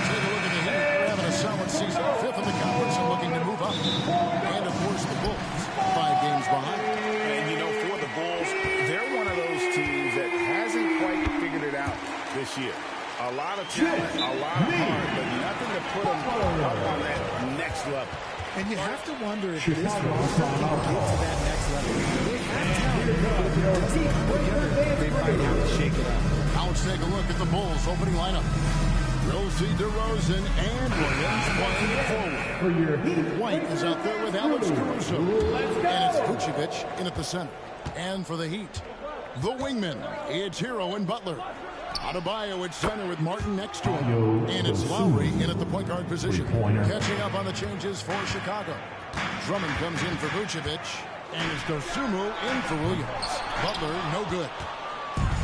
Take a look at the Heat. They're having a solid season, 5th in the conference and looking to move up. And, of course, the Bulls, 5 games behind. And, you know, for the Bulls, they're one of those teams that hasn't quite figured it out this year. A lot of talent, a lot of heart, but nothing to put them up on that next level. And you have to wonder if this roster can get to that next level. They have talent, but the team together, they might have to shake it up. Now let's take a look at the Bulls' opening lineup. We'll see DeRozan and Williams playing forward. White is out there with Alex Caruso. And it's Vucevic in at the center. And for the Heat, the wingmen, it's Hero and Butler. Adebayo at center with Martin next to him. And it's Lowry in at the point guard position. Catching up on the changes for Chicago. Drummond comes in for Vucevic. And it's Dosunmu in for Williams. Butler, no good.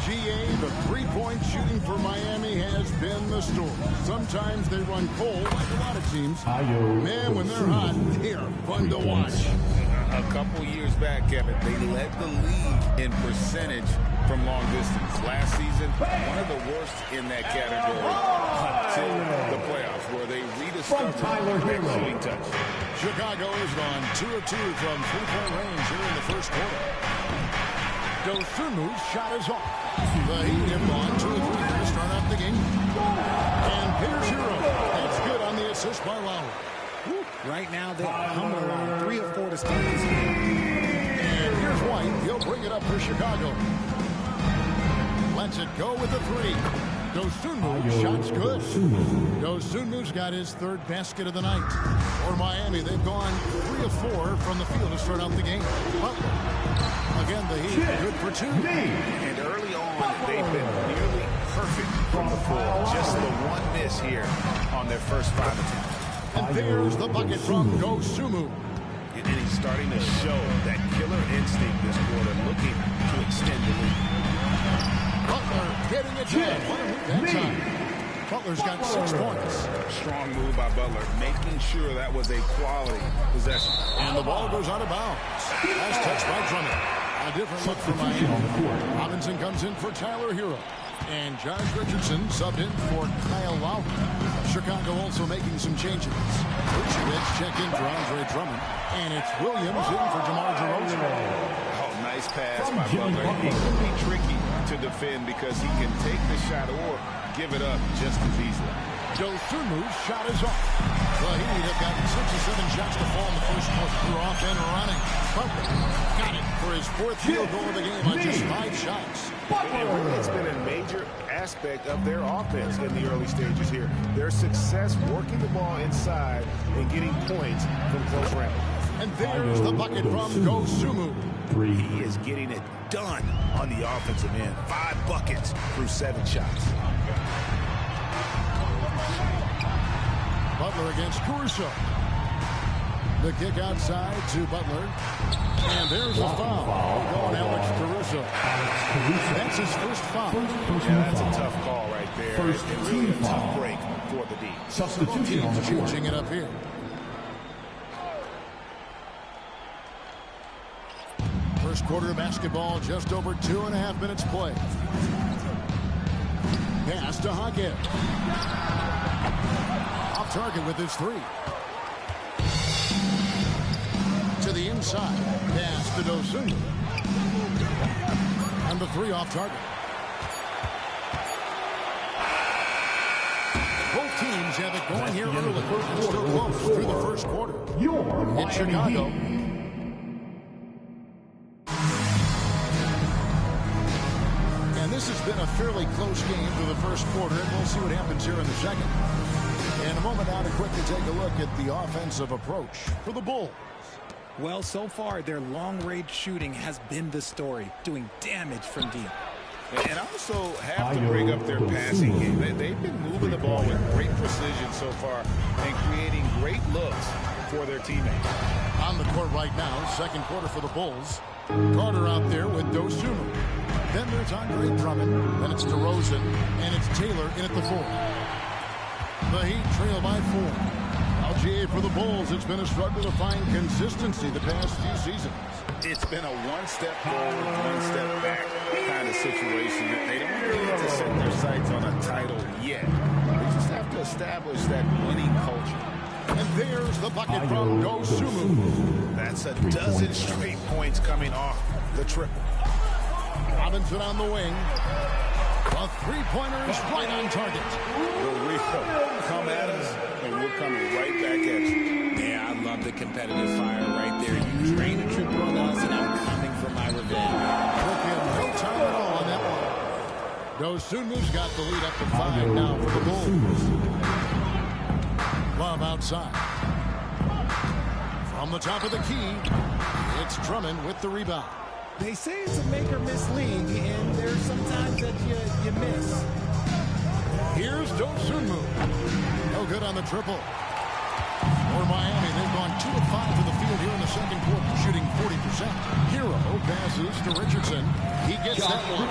GA, the three-point shooting for Miami has been the story. Sometimes they run cold like a lot of teams. Man, when they're hot, they're fun to watch. A couple years back, Kevin, they led the league in percentage from long distance. Last season, one of the worst in that category until the playoffs, where they rediscovered their shooting touch. Chicago is on 2 of 2 from three-point range here in the first quarter. Dosunmu's shot is off. The Heat have gone 2 of 3 here to start out the game. And here's Hero. That's good on the assist by Lowry. Right now, they're humming along 3 of 4 to start this game. And here's White. He'll bring it up for Chicago. Lets it go with the 3. Dosunmu, shot's good. Dosunmu's got his 3rd basket of the night. For Miami, they've gone 3 of 4 from the field to start out the game. Butler. Again, the Heat good for 2. And early on, they've been nearly perfect from the floor. Just the one miss here on their first 5 attempts. And there's the bucket from Dosunmu. And he's starting to show that killer instinct this quarter, looking to extend the lead. Butler getting it done. That time. Butler's got 6 points. Strong move by Butler, making sure that was a quality possession. And the ball goes out of bounds. Last touch by Drummond. A different look for Miami. Robinson comes in for Tyler Hero. And Josh Richardson subbed in for Kyle Lowry. Chicago also making some changes. Vucevic checked in for Andre Drummond. And it's Williams in for DeMar DeRozan. Oh, nice pass by Butler. It can be tricky to defend because he can take the shot or give it up just as easily. Dosunmu's shot is off. The Heat have gotten 6 or 7 shots to fall in the first quarter. They're off and running. Butler got it for his 4th field goal of the game on just 5 shots. And really, it's been a major aspect of their offense in the early stages here. Their success working the ball inside and getting points from close range. And there's the bucket from Dosunmu. He is getting it done on the offensive end. 5 buckets through 7 shots. Butler against Caruso. The kick outside to Butler. And there's a foul. Going Alex Caruso. That's his first foul. Yeah, that's a tough call right there. First and really a tough break for the D. Substitution on the court. Changing it up here. First quarter of basketball, just over 2.5 minutes play. Pass to Hackett. Off target with his 3. To the inside. Pass to Dosunmu. And the 3 off target. Both teams have it going here early. It's still close through the first quarter. It's Chicago. fairly close game through the first quarter, and we'll see what happens here in the second. In a moment now to quickly take a look at the offensive approach for the Bulls. Well, so far, their long-range shooting has been the story, doing damage from deep. And also have to bring up their passing game. They've been moving the ball with great precision so far and creating great looks for their teammates. On the court right now, second quarter for the Bulls. Carter out there with Dosunmu. Then there's Andre Drummond. Then it's DeRozan. And it's Taylor in at the 4. The Heat trail by 4. LGA for the Bulls. It's been a struggle to find consistency the past few seasons. It's been a one-step forward, one-step back kind of situation. They don't need to set their sights on a title yet. They just have to establish that winning culture. And there's the bucket from Dosunmu. That's a dozen straight points coming off the triple. Robinson on the wing. A three-pointer is right on target. Will come at us, and we're coming right back at you. Yeah, I love the competitive fire right there. You drain a triple on us, and I'm coming for my revenge. Took him no time at all on that one. Dosunmu's got the lead up to 5 now for the Bulls. Love outside. From the top of the key, it's Drummond with the rebound. They say it's a make-or-miss league, and there's sometimes that you miss. Here's Dosunmu. No good on the triple. For Miami, they've gone 2 of 5 to the field here in the second quarter, shooting 40%. Hero passes to Richardson. He gets that one.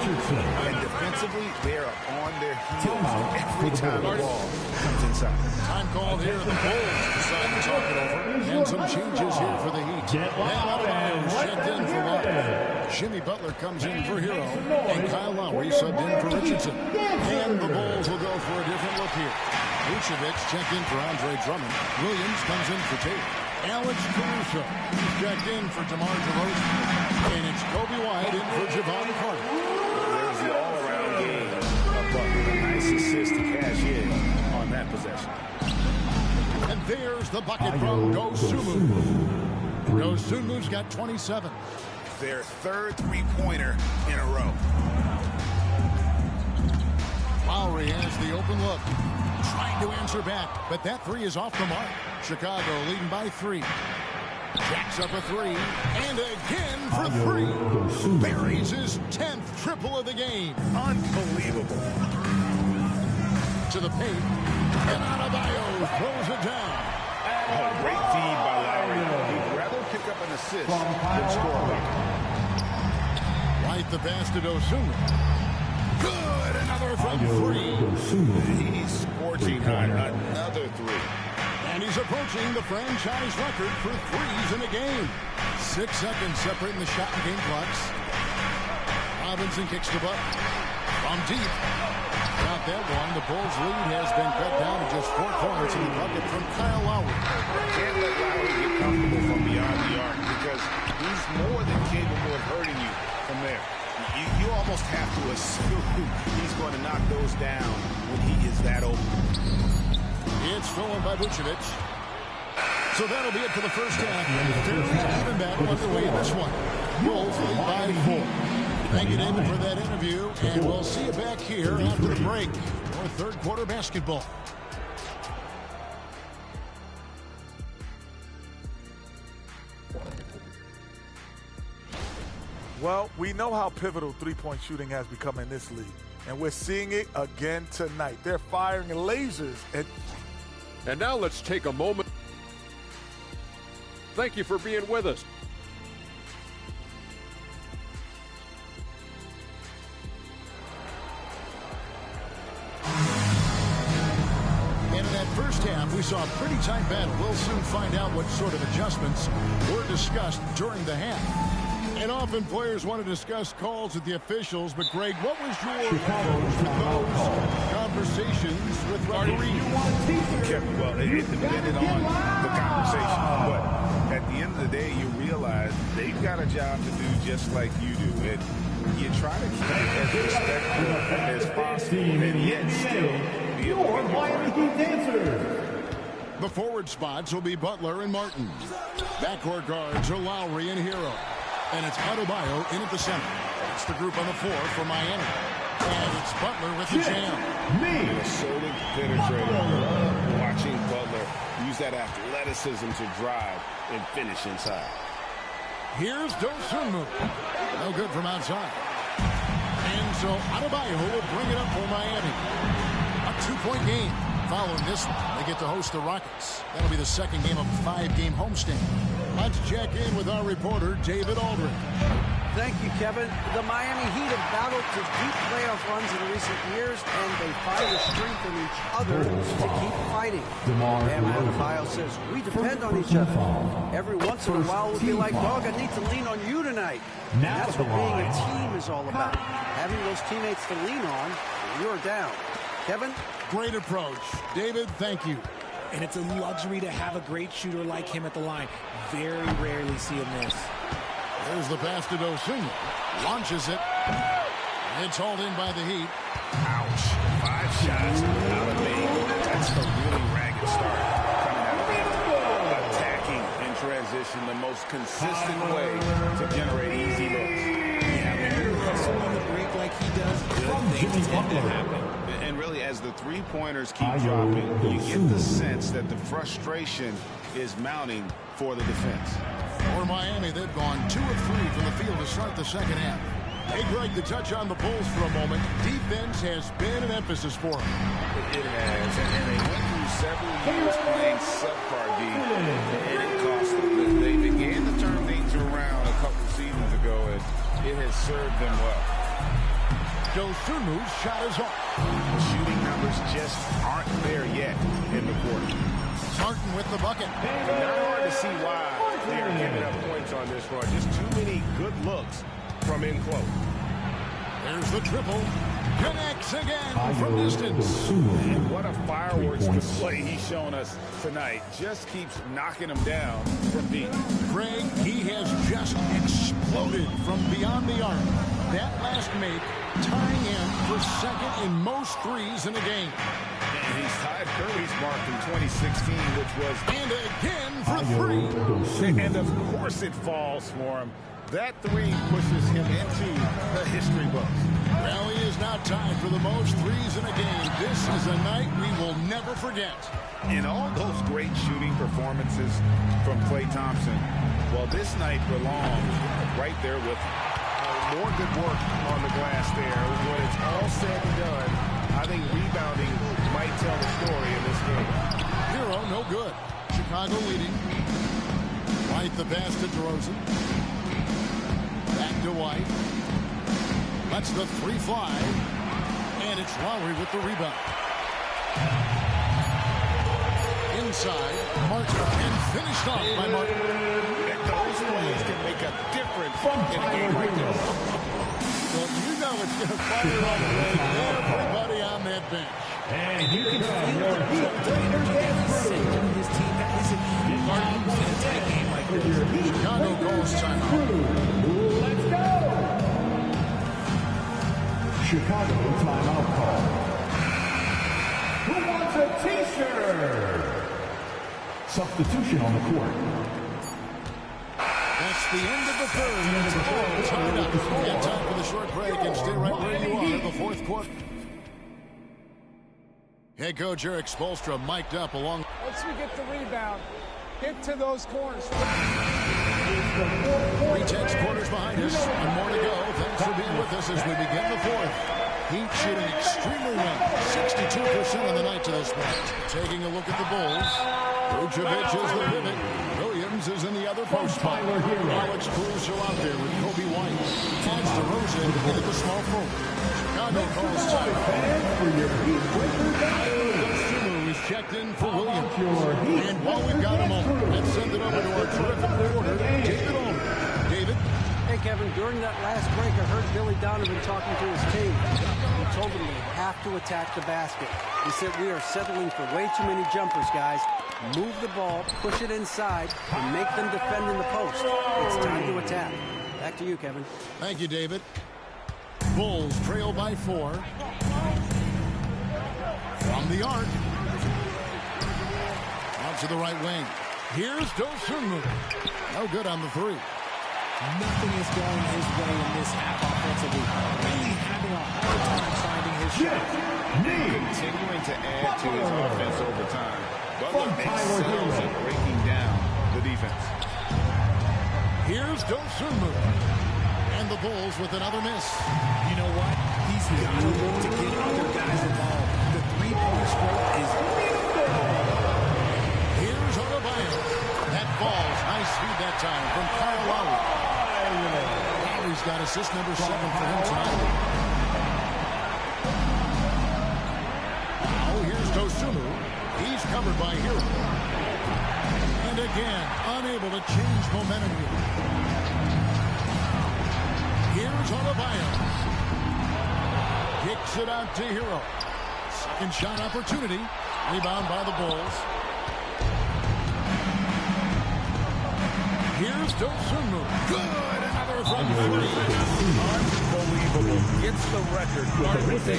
And defensively, they are on their heels every time the ball comes inside. Time called here. The Bulls decide to talk it over. And some changes here for the Heat. And checked in for Love. Jimmy Butler comes in for Hero. And Kyle Lowry subbed in for Richardson. And the Bulls will go for a different look here. Vucevic checked in for Andre Drummond. Williams comes in for Taylor. Alex Caruso checked in for DeMar DeRozan. And it's Kobe White in for Javon Carter. There's the all-around game of Butler. A nice assist to cash in on that possession. And there's the bucket from Dosunmu. Dosunmu's got 27. Their third three-pointer in a row. Lowry has the open look. Trying to answer back, but that three is off the mark. Chicago leading by 3. Jacks up a 3, and again for 3. Buries his 10th triple of the game. Unbelievable. To the paint, and Adebayo throws it down. Oh, great feed by Lowry. He'd rather pick up an assist than score. Right the pass to Dosunmu. Good, another from 3. He's scorching hot, another 3. And he's approaching the franchise record for threes in a game. 6 seconds separating the shot and game clocks. Robinson kicks the butt. From deep. Got that one. The Bulls' lead has been cut down to just 4 points in the bucket from Kyle Lowry. Can't let Lowry get comfortable from beyond the arc because he's more than capable of hurting you from there. You almost have to assume he's going to knock those down when he is that open. It's stolen by Vucevic. So that'll be it for the first half. Fairly even battle underway in this one. Bulls lead by 4. Thank you, David, for that interview. And we'll see you back here after the break for third quarter basketball. Well, we know how pivotal three-point shooting has become in this league, and we're seeing it again tonight. They're firing lasers. And now let's take a moment. Thank you for being with us. And in that first half, we saw a pretty tight battle. We'll soon find out what sort of adjustments were discussed during the half. And often players want to discuss calls with the officials, but Greg, what was your approach to those conversations with referees? Well, it depended on the conversation, but at the end of the day, you realize they've got a job to do just like you do. And you try to keep it as respectful as possible, and yet still be able to get your point. The forward spots will be Butler and Martin. Backcourt guards are Lowry and Hero. And it's Adebayo in at the center. It's the group on the floor for Miami. And it's Butler with the jam. So penetrating. Watching Butler use that athleticism to drive and finish inside. Here's Dosunmu. No good from outside. And so Adebayo will bring it up for Miami. A 2-point game. Following this one, they get to host the Rockets. That'll be the second game of a 5-game homestand. Let's check in with our reporter, David Aldridge. Thank you, Kevin. The Miami Heat have battled to deep playoff runs in recent years, and they find the strength in each other to keep fighting. And Adebayo says, we depend on each other. Every once in a while, we'll be like, dog, I need to lean on you tonight. And that's what being a team is all about. Having those teammates to lean on when you're down. Kevin? Great approach. David, thank you. And it's a luxury to have a great shooter like him at the line. Very rarely see him miss. There's the pass to Dosunmu. Launches it. It's hauled in by the Heat. Ouch. 5 shots out of 8. That's a really ragged start coming out of it. Attacking in transition, the most consistent way to generate easy looks. Yeah, when you're hustling on the break like he does, good things tend to happen. And really, as the three-pointers keep dropping, you get the sense that the frustration is mounting for the defense. For Miami, they've gone 2 of 3 from the field to start the second half. Hey, Greg, to touch on the Bulls for a moment, defense has been an emphasis for them. It has, and they went through several years playing subpar D, and it cost them. They began to turn things around a couple seasons ago, and it has served them well. Dosunmu's shot is off. The shooting numbers just aren't there yet in the quarter. Martin with the bucket. Not hard to see why they're giving up points on this run. Just too many good looks from in close. There's the triple. Connects again from distance. And what a fireworks display he's shown us tonight. Just keeps knocking them down from deep. Greg, he has just exploded from beyond the arc. That last make tying in for second in most threes in a game. And he's tied Curry's mark in 2016, which was... And again for 3. And of course it falls for him. That 3 pushes him into the history books. Well, he is now tied for the most threes in a game. This is a night we will never forget. In all those great shooting performances from Klay Thompson, well, this night belongs right there with him. More good work on the glass there. When it's all said and done, I think rebounding might tell the story in this game. Hero, no good. Chicago leading. White the pass to DeRozan. Back to White. Lets the 3 fly. And it's Lowry with the rebound. Inside, Martin. And finished off by Martin. And those plays can make a difference in a game like this. Well, you know it's going to fire up everybody on that bench. And you can feel the heat. Sending his team. That isn't used in a tight game like this. Chicago calls timeout. Let's go! Chicago timeout call. Who wants a t-shirt? Substitution on the court. That's the end of the third. And it's all tied up. And time for the short break. And stay right where you are in the fourth quarter. Head coach Eric Spoelstra mic'd up along. Once we get the rebound, get to those corners. 3 tenths quarters behind us. And more to go. Thanks for being with us as we begin the fourth. Heat shooting extremely well. 62% on the night to this point. Taking a look at the Bulls. Vucevic is the pivot. Williams is in the other post spot. Alex Caruso out there with Kobe White. Adds DeRozan into the small forward. Chicago calls time. Dosunmu is checked in for Williams. And while we've got a moment, let's send it over to our terrific reporter, David Aldridge. David? Hey, Kevin, during that last break, I heard Billy Donovan talking to his team. He told them they have to attack the basket. He said, we are settling for way too many jumpers, guys. Move the ball, push it inside, and make them defend in the post. It's time to attack. Back to you, Kevin. Thank you, David. Bulls trail by 4. From the arc. Out to the right wing. Here's Dosunmu. No good on the 3. Nothing is going his way in this half offensively. Really having a hard time finding his shot. Continuing to add to his offense over time. Butler excels at breaking down the defense. Here's Dosunmu. And the Bulls with another miss. You know what? He's got to look to get other guys involved. The three-point stroke is beautiful. Here's Adebayo. That falls. Nice feed that time from Kyle Lowry. Lowry's got assist number 7 for him tonight. Now here's Dosunmu. He's covered by Hero. And again, unable to change momentum here. Here's Adebayo. Kicks it out to Hero. Second shot opportunity. Rebound by the Bulls. Here's Dosunmu. Good. Another from three. Unbelievable. Gets the record. With a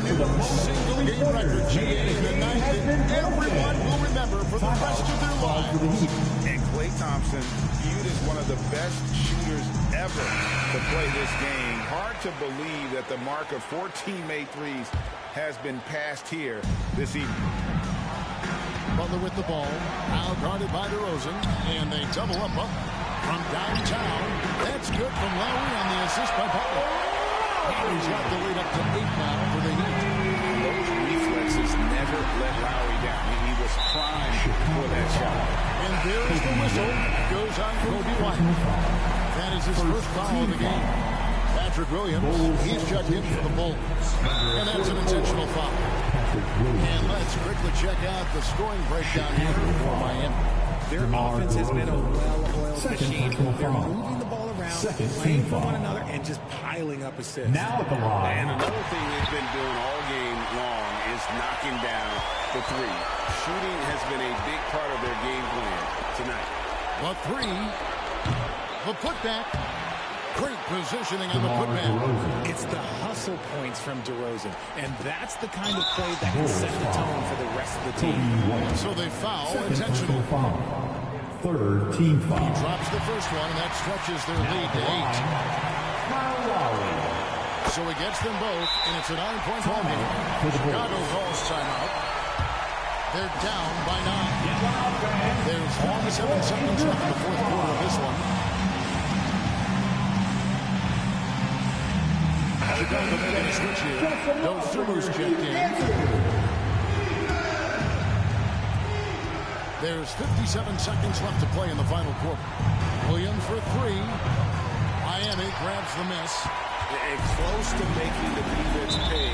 new single-game record. GA the night that everyone will remember for the rest of their lives. And Klay Thompson, viewed as one of the best shooters ever to play this game. Hard to believe that the mark of 14 made threes has been passed here this evening. Butler with the ball, now guarded by DeRozan, and they double up Butler from downtown. That's good from Lowry on the assist by Butler. Lowry's got the lead up to 8 now for the Heat. Those reflexes never let Lowry down. He was primed for that shot. And there's the whistle. Goes on Kobe White. That is his first foul of the game. Patrick Williams, he's checked in for the Bulls. And that's an intentional foul. And let's quickly check out the scoring breakdown here for Miami. Their offense has been a well-oiled machine. They're moving the ball around, playing for one another, and just piling up assists. Now at the line. And another thing they've been doing all game long is knocking down the three. Shooting has been a big part of their game plan tonight. The three, the putback. Great positioning on the putback. It's the hustle points from DeRozan, and that's the kind of play that can set the tone for the rest of the team. So they foul intentional. Third team foul. He drops the first one, and that stretches their lead to 8. So he gets them both, and it's a 9-point ball game. Chicago calls timeout. They're down by 9. There's 47 seconds left in the fourth quarter of this one. Chicago making a switch here. Dosunmu's checked in. There's 57 seconds left to play in the final quarter. Williams for 3. Miami grabs the miss. And close to making the defense pay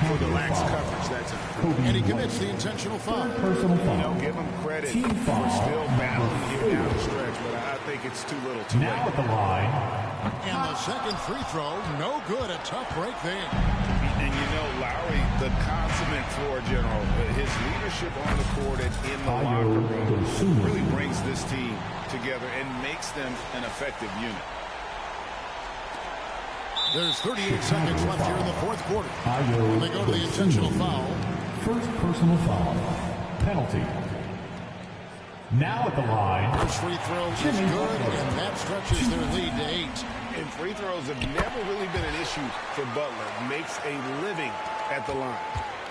for the lax coverage that time. And he commits the intentional foul. Personal foul. You know, give him credit Team for foul. still battling here down the stretch, but I think it's too little too late. Now at the line. And the second free throw, no good. A tough break there. And you know, Lowry, the consummate floor general, his leadership on the court and in the locker room really brings this team together and makes them an effective unit. There's 38 seconds left here in the fourth quarter. And they go to the intentional foul. First personal foul. Penalty. Now at the line. First free throw is good, and that stretches their lead to 8. And free throws have never really been an issue for Butler. Makes a living at the line.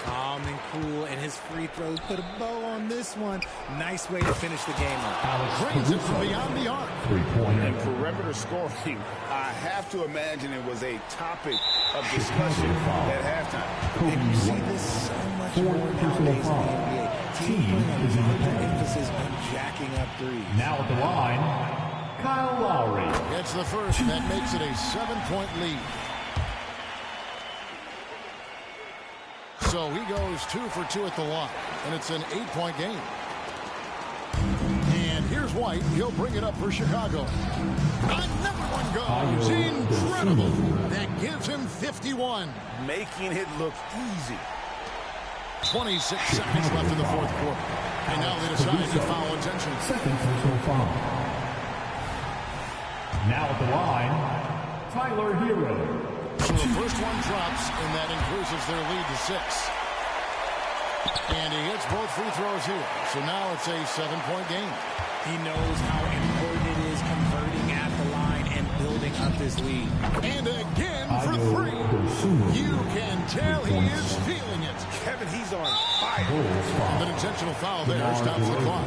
Calm and cool, and his free throws put a bow on this one. Nice way to finish the game up. Drains it from beyond the arc. 3-point. And perimeter scoring, I have to imagine it was a topic of discussion at halftime. And you see this so much more nowadays in the NBA. Team is in the emphasis on jacking up threes. Now at the line, Kyle Lowry. Gets the first, and that makes it a 7-point lead. So he goes 2 for 2 at the line, and it's an 8-point game. And here's White. He'll bring it up for Chicago. Another one goes. Incredible. That gives him 51. Making it look easy. 26 seconds left in the fourth quarter. And now they decide to foul attention. Second personal foul. Now at the line, Tyler Hero. So the first one drops, and that increases their lead to 6. And he hits both free throws here. So now it's a 7-point game. He knows how important it is converting out this league. And again for three. You can tell he is feeling it. Kevin, he's on fire. And an intentional foul there stops the clock.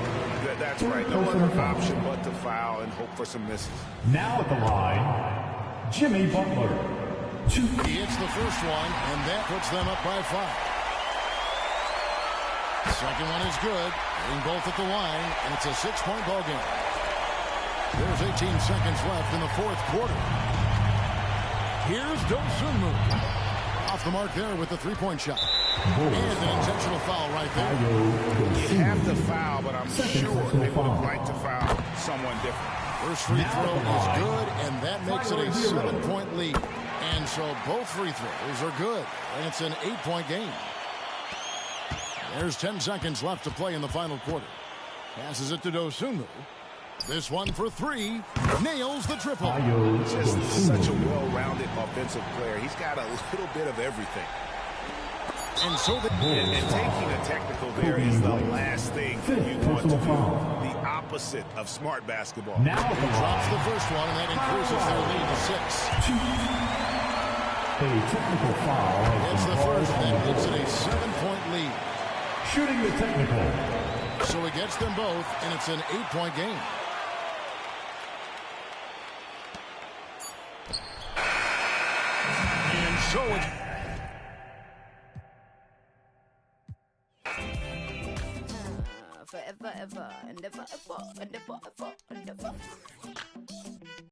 That's right. No other option but to foul and hope for some misses. Now at the line, Jimmy Butler. He hits the first one, and that puts them up by 5. Second one is good. Hitting both at the line, and it's a 6-point ball game. There's 18 seconds left in the fourth quarter. Here's Dosunmu. Off the mark there with the three-point shot. And an intentional foul right there. You have to foul, but I'm sure they would have liked to foul someone different. First free throw is good, and that makes it a 7-point lead. And so both free throws are good, and it's an 8-point game. There's 10 seconds left to play in the final quarter. Passes it to Dosunmu. This one for three. Nails the triple. Just such a well-rounded offensive player. He's got a little bit of everything. And so and taking a technical there is the last thing you want to do. The opposite of smart basketball. Now he drops the first one, and that increases their lead to 6. A technical foul. It's the first, that makes it a 7-point lead. Shooting the technical. So he gets them both, and it's an 8-point game. And so it's... Forever, ever, and ever, ever, and ever, ever, and ever.